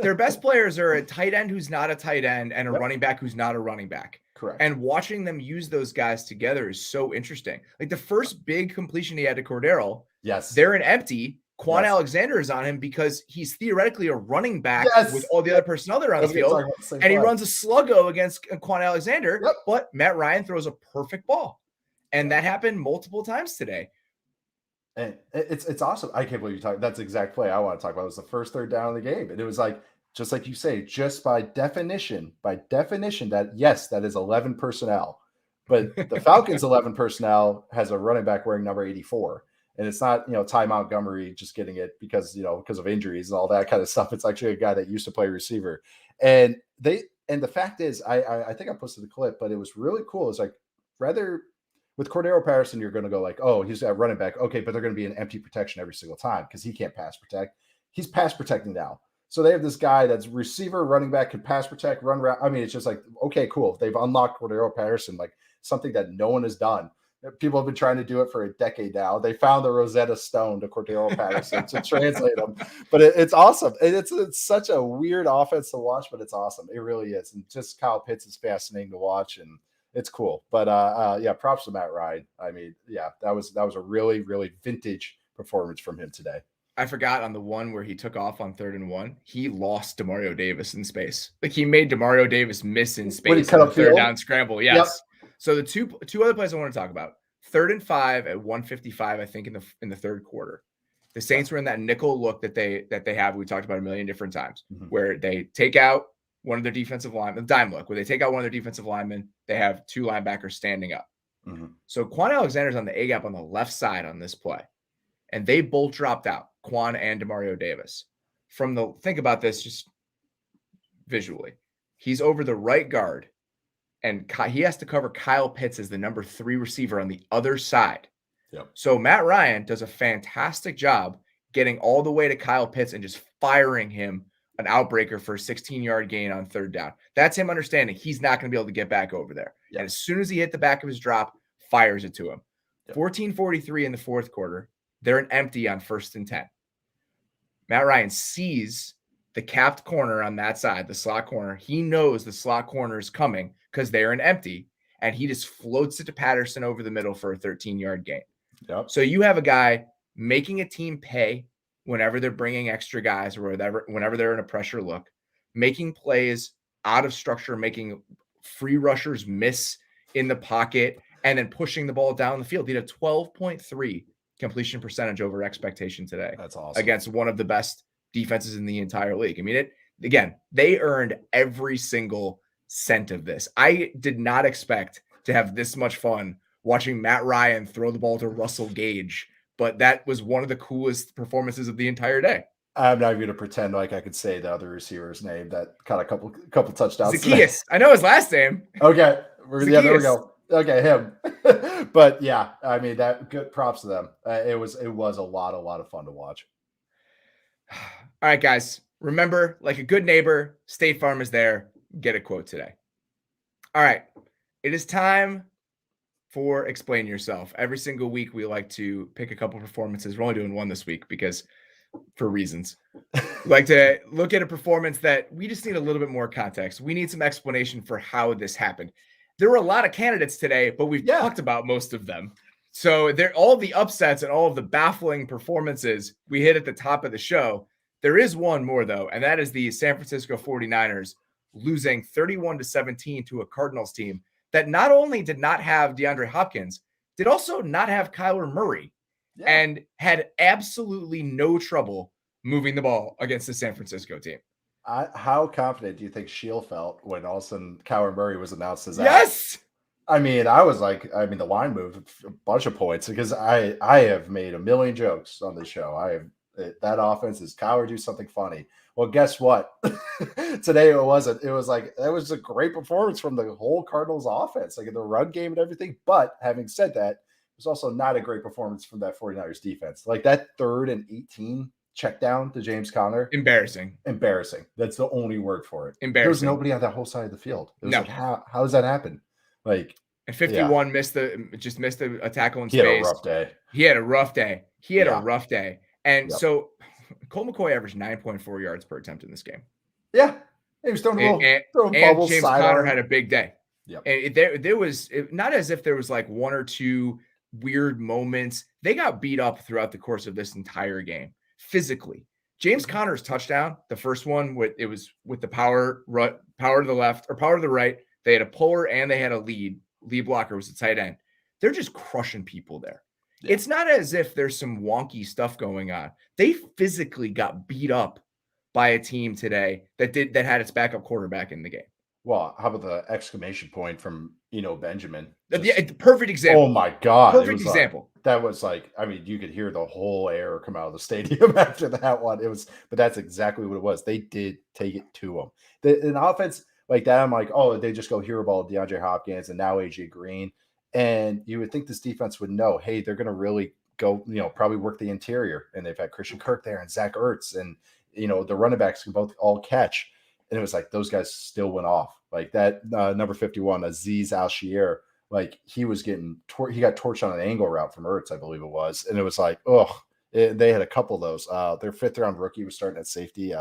Their best players are a tight end who's not a tight end and a running back who's not a running back. Correct. And watching them use those guys together is so interesting. The first big completion he had to Cordero. Yes. They're an empty. Quan Alexander is on him because he's theoretically a running back with all the other personnel there on the field. And he runs a sluggo against Quan Alexander, but Matt Ryan throws a perfect ball. And that happened multiple times today. And it's awesome. I can't believe you talk. That's the exact play I want to talk about. It was the first third down of the game. And it was just like you say, just by definition, that is 11 personnel. But the Falcons' 11 personnel has a running back wearing number 84. And it's not, Ty Montgomery just getting it because of injuries and all that kind of stuff. It's actually a guy that used to play receiver. And the fact is, I think I posted the clip, but it was really cool. It's rather with Cordero Patterson, you're going to go oh, he's a running back. Okay, but they're going to be in empty protection every single time because he can't pass protect. He's pass protecting now. So they have this guy that's receiver, running back, can pass protect, run route. I mean, it's just okay, cool. They've unlocked Cordero Patterson, something that no one has done. People have been trying to do it for a decade now. They found the Rosetta Stone to Cordero Patterson to translate them. But it's awesome. It's such a weird offense to watch, but it's awesome. It really is. And just Kyle Pitts is fascinating to watch, and it's cool. But props to Matt Ryan. I mean, that was a really, really vintage performance from him today. I forgot on the one where he took off on 3rd and 1, he lost Demario Davis in space. He made Demario Davis miss in space. When he cut up third down scramble. Yes. Yep. So the two other plays I want to talk about. 3rd and 5 at 1:55, I think, in the third quarter. The Saints were in that nickel look that they have. We talked about a million different times, where they take out one of their defensive linemen, the dime look, where they take out one of their defensive linemen. They have two linebackers standing up. So Quan Alexander's on the A gap on the left side on this play, and they both dropped out, Quan and Demario Davis. Think about this just visually. He's over the right guard, and he has to cover Kyle Pitts as the number 3 receiver on the other side. Yep. So Matt Ryan does a fantastic job getting all the way to Kyle Pitts and just firing him an outbreaker for a 16-yard gain on 3rd down. That's him understanding he's not going to be able to get back over there. Yep. And as soon as he hit the back of his drop, fires it to him. Yep. 14:43 in the fourth quarter. They're an empty on 1st and 10. Matt Ryan sees the capped corner on that side, the slot corner. He knows the slot corner is coming because they're an empty, and he just floats it to Patterson over the middle for a 13-yard gain. Yep. So you have a guy making a team pay whenever they're bringing extra guys or whenever they're in a pressure look, making plays out of structure, making free rushers miss in the pocket and then pushing the ball down the field. He had a 12.3 completion percentage over expectation today. That's awesome. Against one of the best defenses in the entire league. I mean, they earned every single cent of this. I did not expect to have this much fun watching Matt Ryan throw the ball to Russell Gage, but that was one of the coolest performances of the entire day. I'm not even going to pretend like I could say the other receiver's name that caught a couple touchdowns. Zacchaeus. I know his last name. Okay. Yeah, there we go. Okay, him. But yeah, I mean, that good props to them. It was a lot of fun to watch. All right, guys. Remember, like a good neighbor, State Farm is there. Get a quote today. All right. It is time for Explain Yourself. Every single week, we like to pick a couple performances. We're only doing one this week because for reasons. We like to look at a performance that we just need a little bit more context. We need some explanation for how this happened. There were a lot of candidates today, but we've talked about most of them. So all the upsets and all of the baffling performances we hit at the top of the show. There is one more, though, and that is the San Francisco 49ers losing 31-17 to a Cardinals team that not only did not have DeAndre Hopkins, did also not have Kyler Murray and had absolutely no trouble moving the ball against the San Francisco team. How confident do you think Shield felt when all of a sudden Kyler Murray was announced as Yes! I mean, the line moved a bunch of points because I have made a million jokes on the show. That offense is Kyler do something funny. Well, guess what? Today it wasn't. It was like that was a great performance from the whole Cardinals offense, like in the run game and everything. But having said that, it was also not a great performance from that 49ers defense. Like that 3rd and 18 check down to James Conner. Embarrassing. That's the only word for it. Embarrassing. There's nobody on that whole side of the field. It was like, how does that happen? Like, and 51 missed a tackle in space. He had a rough day. He had a rough day. And so Colt McCoy averaged 9.4 yards per attempt in this game. Yeah. He was throwing bubbles. James Conner had a big day. Yep. And there was not as if there was like one or two weird moments. They got beat up throughout the course of this entire game physically. James Conner's touchdown, the first one, with the power to the left or power to the right. They had a puller and they had a lead blocker was the tight end. They're just crushing people there. Yeah. It's not as if there's some wonky stuff going on. They physically got beat up by a team today that had its backup quarterback in the game. Well, how about the exclamation point from Benjamin? Perfect example. Oh my God. Perfect example. That was like, I mean, you could hear the whole air come out of the stadium after that one. But that's exactly what it was. They did take it to them. An offense like that, I'm like, oh, they just go hero ball DeAndre Hopkins and now AJ Green. And you would think this defense would know, hey, they're going to really go, probably work the interior. And they've had Christian Kirk there and Zach Ertz. And, the running backs can both all catch. And it was like those guys still went off. Like that number 51, Aziz Al-Shir, like he was getting he got torched on an angle route from Ertz, I believe it was. And it was like, they had a couple of those. Their 5th round rookie was starting at safety,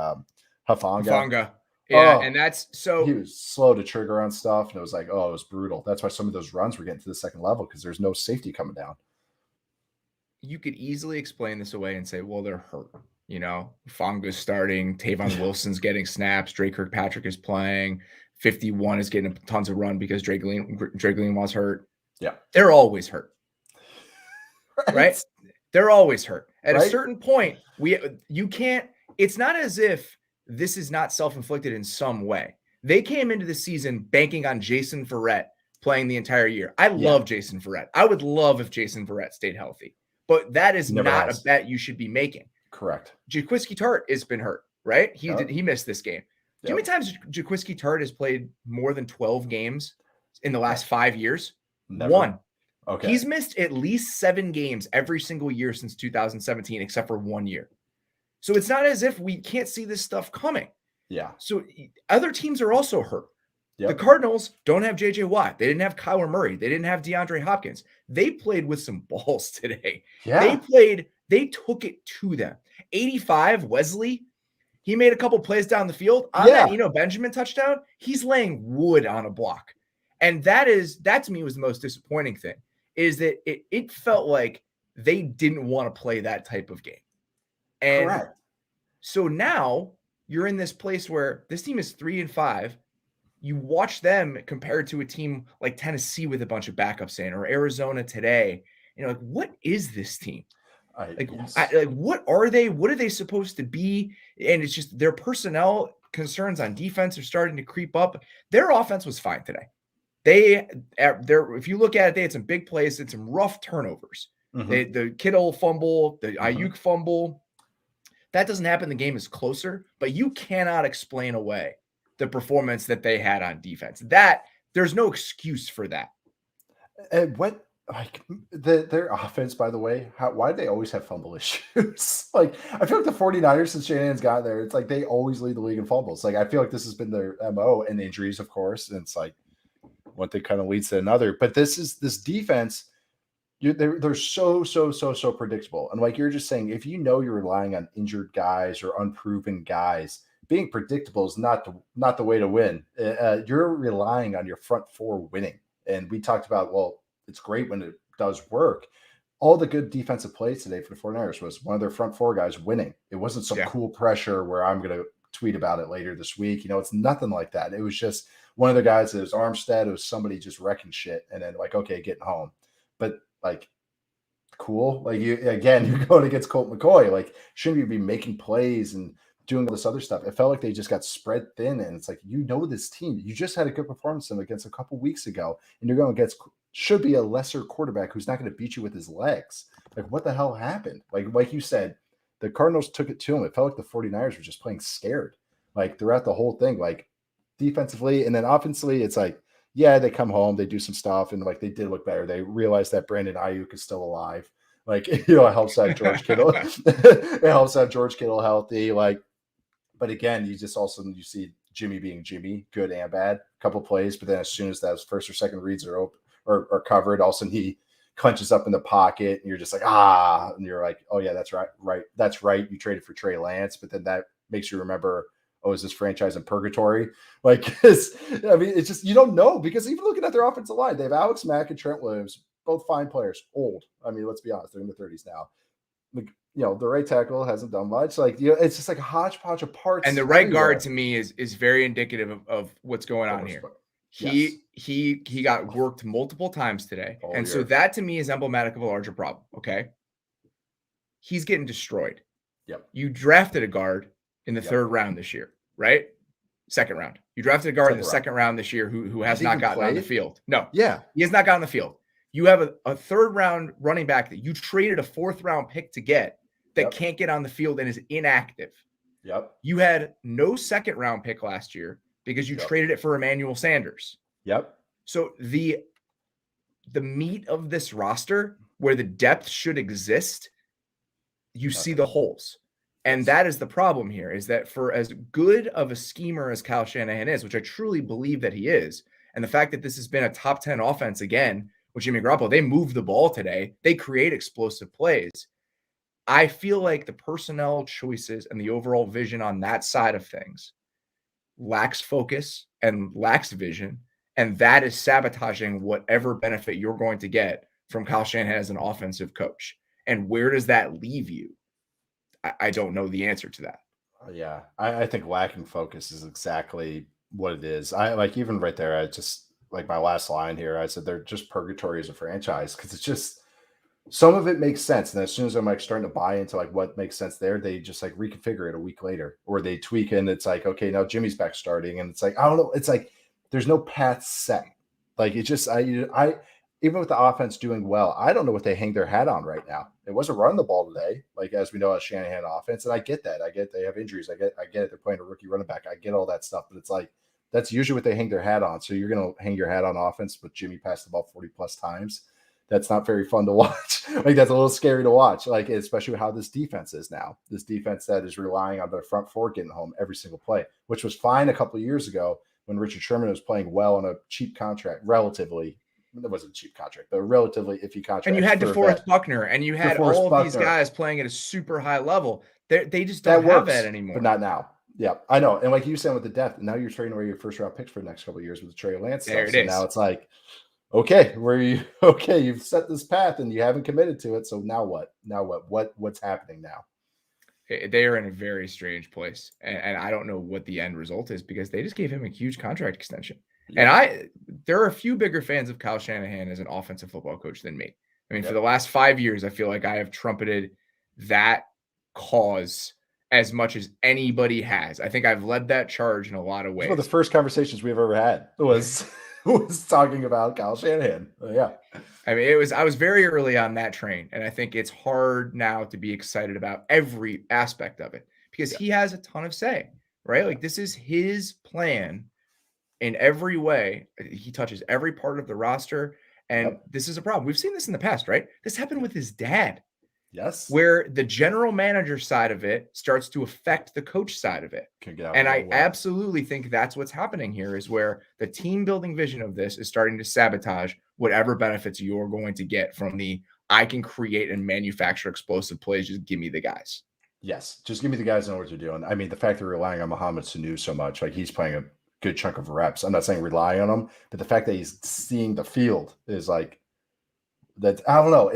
Hufanga. Yeah, and that's so he was slow to trigger on stuff, and it was like, it was brutal. That's why some of those runs were getting to the second level because there's no safety coming down. You could easily explain this away and say, well, they're hurt. Fonga's starting, Tavon Wilson's getting snaps, Drake Kirkpatrick is playing, 51 is getting tons of run because Drake Green was hurt. Yeah. They're always hurt. Right? They're always hurt. At a certain point, you can't, it's not as if this is not self-inflicted in some way. They came into the season banking on Jason Verrett playing the entire year. I love Jason Verrett. I would love if Jason Verrett stayed healthy, but that is not a bet you should be making. Correct. Jaquiski Tartt has been hurt, right? He missed this game. Do you know how many times Jaquiski Tartt has played more than 12 games in the last 5 years? Never. 1. Okay. He's missed at least 7 games every single year since 2017, except for 1 year. So it's not as if we can't see this stuff coming. Yeah. So other teams are also hurt. Yep. The Cardinals don't have J.J. Watt. They didn't have Kyler Murray. They didn't have DeAndre Hopkins. They played with some balls today. Yeah. They took it to them. 85, Wesley, he made a couple plays down the field. On that Benjamin touchdown, he's laying wood on a block. And that to me was the most disappointing thing, is that it felt like they didn't want to play that type of game. And correct. So now you're in this place where this team is 3-5. you watch them compared to a team like Tennessee with a bunch of backups in, or Arizona today. Like, what is this team? What are they? What are they supposed to be? And it's just their personnel concerns on defense are starting to creep up. Their offense was fine today. If you look at it, they had some big plays and some rough turnovers. The Kittle fumble, the Ayuk fumble, that doesn't happen. The game is closer, but you cannot explain away the performance that they had on defense. That there's no excuse for that. And what, like, their offense, by the way, why do they always have fumble issues? Like, I feel like the 49ers, since Shanahan's got there, it's like they always lead the league in fumbles. Like, I feel like this has been their MO, and injuries, of course. And it's like one thing kind of leads to another. But this defense, they're so predictable. And like you're just saying, if you know you're relying on injured guys or unproven guys, being predictable is not the way to win. You're relying on your front four winning. And we talked about, well, it's great when it does work. All the good defensive plays today for the 49ers was one of their front four guys winning. It wasn't some cool pressure where I'm going to tweet about it later this week. It's nothing like that. It was just one of the guys. It was Armstead. It was somebody just wrecking shit. And then like, okay, getting home. But like, cool. Like you're going against Colt McCoy. Like, shouldn't you be making plays and doing all this other stuff? It felt like they just got spread thin. And it's like, this team, you just had a good performance against a couple weeks ago, and you're going against should be a lesser quarterback who's not going to beat you with his legs. Like, what the hell happened? Like you said, the Cardinals took it to him. It felt like the 49ers were just playing scared, like throughout the whole thing, like defensively. And then offensively, it's like, yeah, they come home, they do some stuff, and like they did look better. They realized that Brandon Ayuk is still alive. Like, it helps out George Kittle. It helps out George Kittle healthy. Like, but again, you see Jimmy being Jimmy, good and bad. Couple plays, but then as soon as those first or second reads are open or covered, all of a sudden he clenches up in the pocket, and you're just like, and you're like, oh yeah, that's right. That's right. You traded for Trey Lance, but then that makes you remember, oh, is this franchise in purgatory? Like, it's just, you don't know, because even looking at their offensive line, they have Alex Mack and Trent Williams, both fine players, old. Let's be honest, they're in the 30s now. Like, the right tackle hasn't done much. Like, it's just like a hodgepodge of parts. And the right guard to me is very indicative of what's going on here. He got worked multiple times today. So that to me is emblematic of a larger problem. Okay. He's getting destroyed. Yep. You drafted a guard in the third round this year, right? Second round. You drafted a guard in the second round this year who has not gotten on the field. No. Yeah. He has not gotten on the field. You have a third round running back that you traded a fourth round pick to get that can't get on the field and is inactive. Yep. You had no second round pick last year because you traded it for Emmanuel Sanders. Yep. So the meat of this roster, where the depth should exist, you see the holes. And that is the problem here, is that for as good of a schemer as Kyle Shanahan is, which I truly believe that he is, and the fact that this has been a top 10 offense again with Jimmy Garoppolo, they move the ball today, they create explosive plays. I feel like the personnel choices and the overall vision on that side of things lacks focus and lacks vision. And that is sabotaging whatever benefit you're going to get from Kyle Shanahan as an offensive coach. And where does that leave you? I don't know the answer to that. Yeah, I think lacking focus is exactly what it is. I like, even right there, I just like my last line here, I said they're just purgatory as a franchise, because it's just, some of it makes sense. And as soon as I'm like starting to buy into like what makes sense there, they just like reconfigure it a week later, or they tweak it, and it's like, okay, now Jimmy's back starting. And it's like, I don't know. It's like, there's no path set. Like, it just, I even with the offense doing well, I don't know what they hang their hat on right now. It wasn't running the ball today, like, as we know, a Shanahan offense. And I get that. I get they have injuries. I get it. They're playing a rookie running back. I get all that stuff. But it's like, that's usually what they hang their hat on. So you're going to hang your hat on offense with Jimmy passed the ball 40 plus times. That's not very fun to watch. Like, that's a little scary to watch, like, especially how this defense is now. This defense that is relying on their front four getting home every single play, which was fine a couple of years ago when Richard Sherman was playing well on a cheap contract, relatively. It wasn't a cheap contract, but a relatively iffy contract. And you had DeForest Buckner, and you had all of these guys playing at a super high level. They just don't have that anymore. But not now. Yeah, I know. And like you said with the depth, now you're trading away your first round picks for the next couple of years with the Trey Lance stuff. So now it's like, okay, you've set this path and you haven't committed to it. So now what? What's happening now? They are in a very strange place. And I don't know what the end result is because they just gave him a huge contract extension. Yeah. And there are a few bigger fans of Kyle Shanahan as an offensive football coach than me. I mean, for the last 5 years, I feel like I have trumpeted that cause as much as anybody has. I think I've led that charge in a lot of ways. One of the first conversations we've ever had was talking about Kyle Shanahan. Yeah. I mean, I was very early on that train, and I think it's hard now to be excited about every aspect of it because he has a ton of say, right? Like, this is his plan in every way. He touches every part of the roster, and this is a problem. We've seen this in the past, right? This happened with his dad. Yes. Where the general manager side of it starts to affect the coach side of it. And I absolutely think that's what's happening here is where the team building vision of this is starting to sabotage whatever benefits you're going to get from I can create and manufacture explosive plays. Just give me the guys. Yes. Just give me the guys that know what they're doing. I mean, the fact that we're relying on Mohamed Sanu so much, like he's playing a good chunk of reps. I'm not saying rely on him, but the fact that he's seeing the field is like that. I don't know.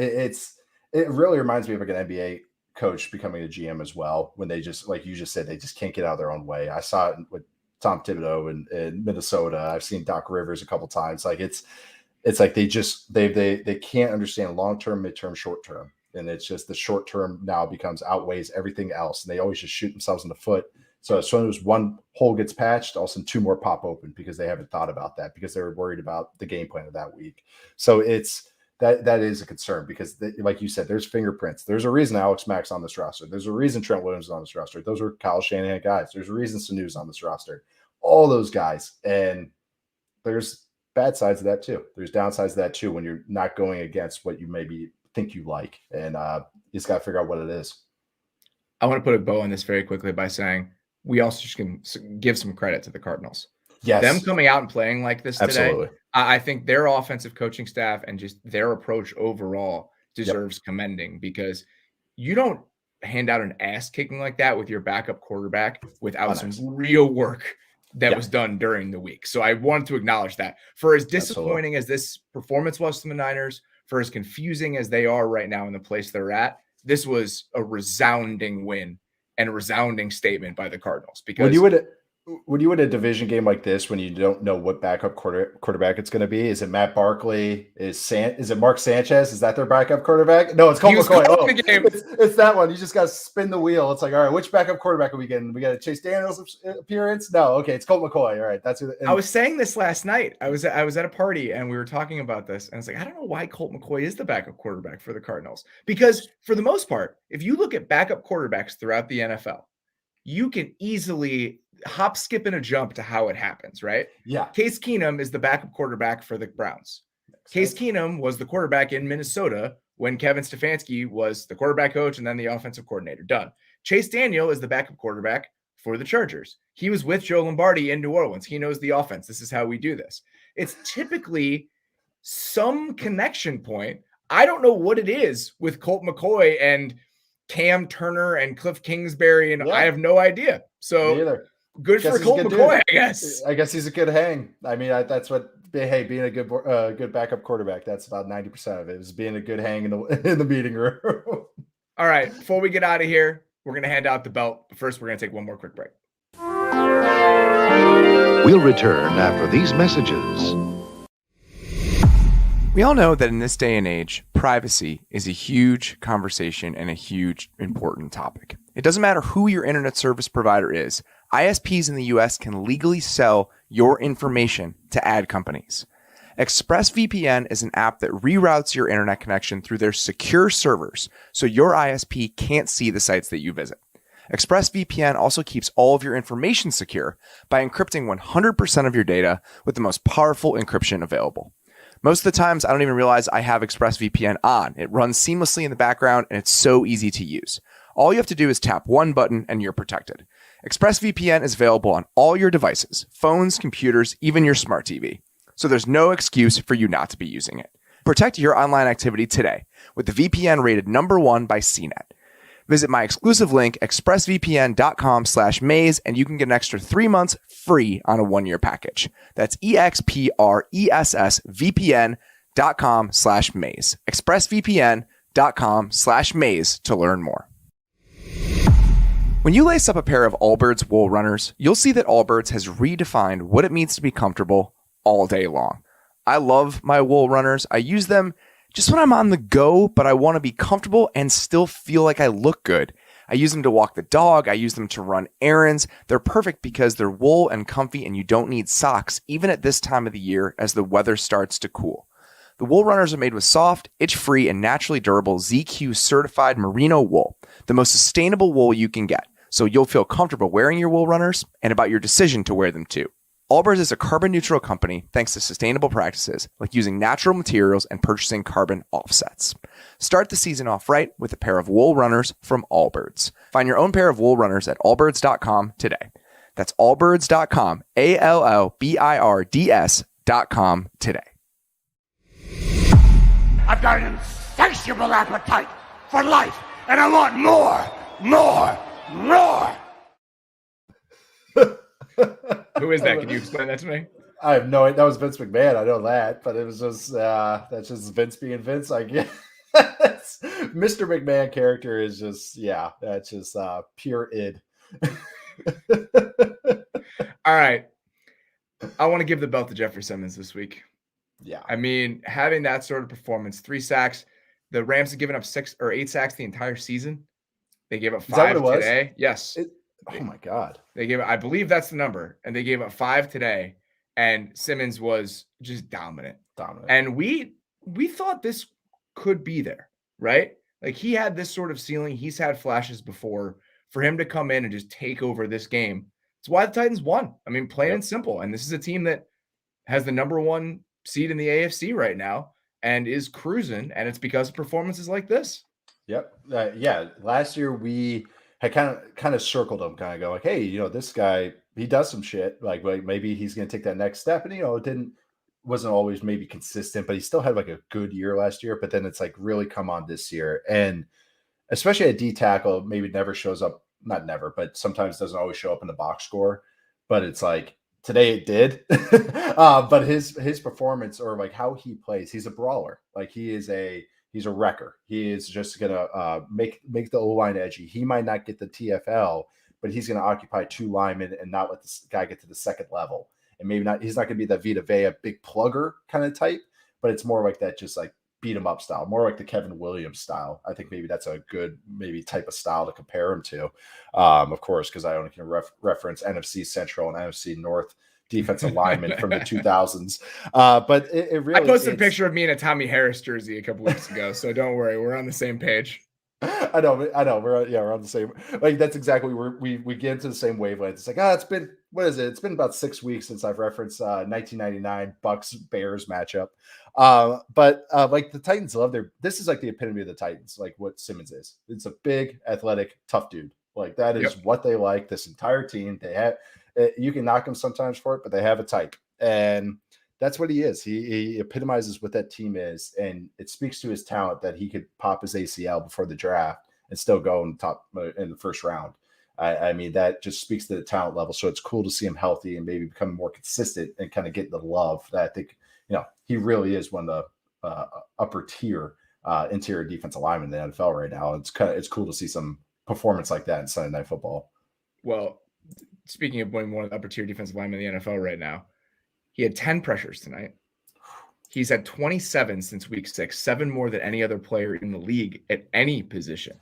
It really reminds me of like an NBA coach becoming a GM as well, when they just, like you just said, they just can't get out of their own way. I saw it with Tom Thibodeau in Minnesota. I've seen Doc Rivers a couple times. Like it's like they can't understand long-term, midterm, short-term. And it's just the short-term now outweighs everything else. And they always just shoot themselves in the foot. So as soon as one hole gets patched, all of a sudden 2 more pop open because they haven't thought about that, because they were worried about the game plan of that week. So that is a concern because, like you said, there's fingerprints. There's a reason Alex Mack's on this roster. There's a reason Trent Williams is on this roster. Those are Kyle Shanahan guys. There's a reason Sanu's on this roster. All those guys. And there's bad sides of that too. There's downsides of that too when you're not going against what you maybe think you like. And you just got to figure out what it is. I want to put a bow on this very quickly by saying we also just can give some credit to the Cardinals. Yes. Them coming out and playing like this today. Absolutely. I think their offensive coaching staff and just their approach overall deserves commending, because you don't hand out an ass kicking like that with your backup quarterback without some real work that was done during the week. So I wanted to acknowledge that. For as disappointing as this performance was from the Niners, for as confusing as they are right now in the place they're at, this was a resounding win and a resounding statement by the Cardinals. Because when you win a division game like this, when you don't know what backup quarterback it's going to be, is it Matt Barkley? Is it Mark Sanchez? Is that their backup quarterback? No, it's Colt McCoy. It's that one. You just got to spin the wheel. It's like, all right, which backup quarterback are we getting? We got a Chase Daniels appearance? No, okay, it's Colt McCoy. All right, that's it. I was saying this last night. I was at a party and we were talking about this, and it's like, I don't know why Colt McCoy is the backup quarterback for the Cardinals, because for the most part, if you look at backup quarterbacks throughout the NFL, you can easily hop, skip, and a jump to how it happens, right? Yeah. Case Keenum is the backup quarterback for the Browns. Case Keenum was the quarterback in Minnesota when Kevin Stefanski was the quarterback coach and then the offensive coordinator. Done. Chase Daniel is the backup quarterback for the Chargers. He was with Joe Lombardi in New Orleans. He knows the offense. This is how we do this. It's typically some connection point. I don't know what it is with Colt McCoy and Cam Turner and Cliff Kingsbury, and I have no idea. So good for Colt McCoy, I guess. I guess he's a good hang. I mean, that's what. Hey, being a good backup quarterback, that's about 90% of it, is being a good hang in the meeting room. All right, before we get out of here, we're going to hand out the belt. But first, we're going to take one more quick break. We'll return after these messages. We all know that in this day and age, privacy is a huge conversation and a huge important topic. It doesn't matter who your internet service provider is. ISPs in the US can legally sell your information to ad companies. ExpressVPN is an app that reroutes your internet connection through their secure servers, so your ISP can't see the sites that you visit. ExpressVPN also keeps all of your information secure by encrypting 100% of your data with the most powerful encryption available. Most of the times, I don't even realize I have ExpressVPN on. It runs seamlessly in the background, and it's so easy to use. All you have to do is tap one button, and you're protected. ExpressVPN is available on all your devices, phones, computers, even your smart TV. So there's no excuse for you not to be using it. Protect your online activity today with the VPN rated #1 by CNET. Visit my exclusive link, expressvpn.com/maze, and you can get an extra 3 months free on a 1-year package. That's expressvpn.com/maze. expressvpn.com/maze to learn more. When you lace up a pair of Allbirds wool runners, you'll see that Allbirds has redefined what it means to be comfortable all day long. I love my wool runners. I use them just when I'm on the go, but I want to be comfortable and still feel like I look good. I use them to walk the dog. I use them to run errands. They're perfect because they're wool and comfy, and you don't need socks, even at this time of the year as the weather starts to cool. The wool runners are made with soft, itch-free, and naturally durable ZQ certified merino wool, the most sustainable wool you can get, so you'll feel comfortable wearing your wool runners and about your decision to wear them too. Allbirds is a carbon-neutral company thanks to sustainable practices like using natural materials and purchasing carbon offsets. Start the season off right with a pair of wool runners from Allbirds. Find your own pair of wool runners at allbirds.com today. That's allbirds.com, ALLBIRDS.com today. I've got an insatiable appetite for life, and I want more. Who is that? Can you explain that to me? I have no idea. That was Vince McMahon. I know that, but it was just that's just Vince being Vince. I guess Mr. McMahon character is just that's just pure id. All right, I want to give the belt to Jeffrey Simmons this week. Yeah, I mean, having that sort of performance, 3 sacks. The Rams have given up 6 or 8 sacks the entire season. They gave up 5 today. Yes. Oh my God. They gave, I believe that's the number, and they gave up 5 today. And Simmons was just dominant. And we thought this could be there, right? Like, he had this sort of ceiling. He's had flashes before. For him to come in and just take over this game, it's why the Titans won. I mean, plain and simple. And this is a team that has the number 1 seed in the AFC right now and is cruising, and it's because of performances like this. Yep. Last year we had kind of circled him, kind of go like, hey, you know, this guy, he does some shit. Like maybe he's going to take that next step. And, you know, wasn't always maybe consistent, but he still had like a good year last year. But then it's like really come on this year. And especially at D tackle, maybe never shows up, not never, but sometimes doesn't always show up in the box score. But it's like, today it did. But his performance, or like how he plays, he's a brawler. Like he's a wrecker. He is just gonna make the O-line edgy. He might not get the TFL, but he's gonna occupy 2 linemen and not let this guy get to the second level. And maybe not, he's not gonna be the Vita Vea big plugger kind of type, but it's more like that, just like beat him up style, more like the Kevin Williams style. I think maybe that's a good type of style to compare him to. Of course, because I only can reference NFC Central and NFC North defensive lineman from the 2000s. But it really, I posted a picture of me in a Tommy Harris jersey a couple weeks ago, so don't worry, we're on the same page. I know. We're on the same. Like that's exactly where we get into the same wavelength. It's like, it's been, what is it? It's been about 6 weeks since I've referenced 1999 Bucks Bears matchup. But like the Titans love this is like the epitome of the Titans, like what Simmons is. It's a big, athletic, tough dude. Like that is what they like. This entire team, they have. You can knock them sometimes for it, but they have a type, and that's what he is. He epitomizes what that team is, and it speaks to his talent that he could pop his ACL before the draft and still go in the first round. I mean, that just speaks to the talent level. So it's cool to see him healthy and maybe become more consistent and kind of get the love that I think, you know, he really is one of the upper tier interior defensive linemen in the NFL right now. It's cool to see some performance like that in Sunday Night Football. Well, speaking of one of the upper tier defensive linemen in the NFL right now, he had 10 pressures tonight. He's had 27 since week 6, 7 more than any other player in the league at any position.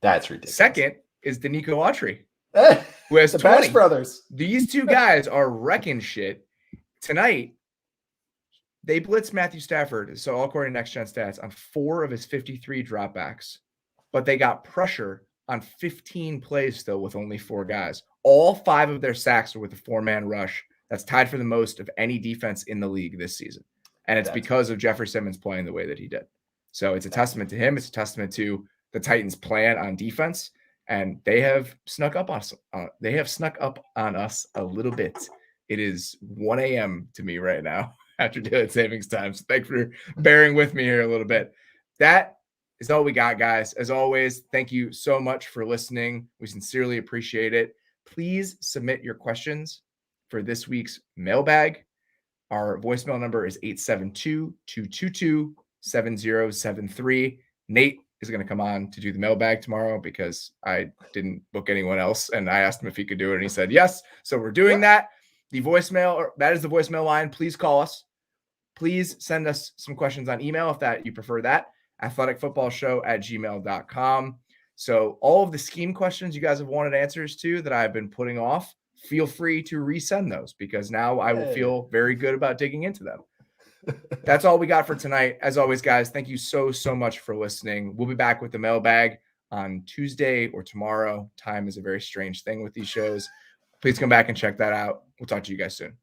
That's ridiculous. Second is the Nico Autry, who has the 20. Bash Brothers. These 2 guys are wrecking shit. Tonight, they blitzed Matthew Stafford, so all according to Next Gen Stats, on 4 of his 53 dropbacks, but they got pressure on 15 plays still with only 4 guys. All 5 of their sacks are with a 4-man rush. That's tied for the most of any defense in the league this season. And it's because of Jeffrey Simmons playing the way that he did. So it's a testament to him. It's a testament to the Titans' plan on defense. And they have snuck up on us. On us a little bit. It is 1 a.m. to me right now after daylight savings time. So thanks for bearing with me here a little bit. That is all we got, guys. As always, thank you so much for listening. We sincerely appreciate it. Please submit your questions for this week's mailbag. Our voicemail number is 872-222-7073. Nate is going to come on to do the mailbag tomorrow because I didn't book anyone else. And I asked him if he could do it. And he said, yes. So we're doing that. The voicemail, that is the voicemail line. Please call us. Please send us some questions on email if that you prefer that. athleticfootballshow@gmail.com. So all of the scheme questions you guys have wanted answers to that I've been putting off, feel free to resend those because now I will feel very good about digging into them. That's all we got for tonight. As always, guys, thank you so much for listening. We'll be back with the mailbag on Tuesday or tomorrow. Time is a very strange thing with these shows. Please come back and check that out. We'll talk to you guys soon.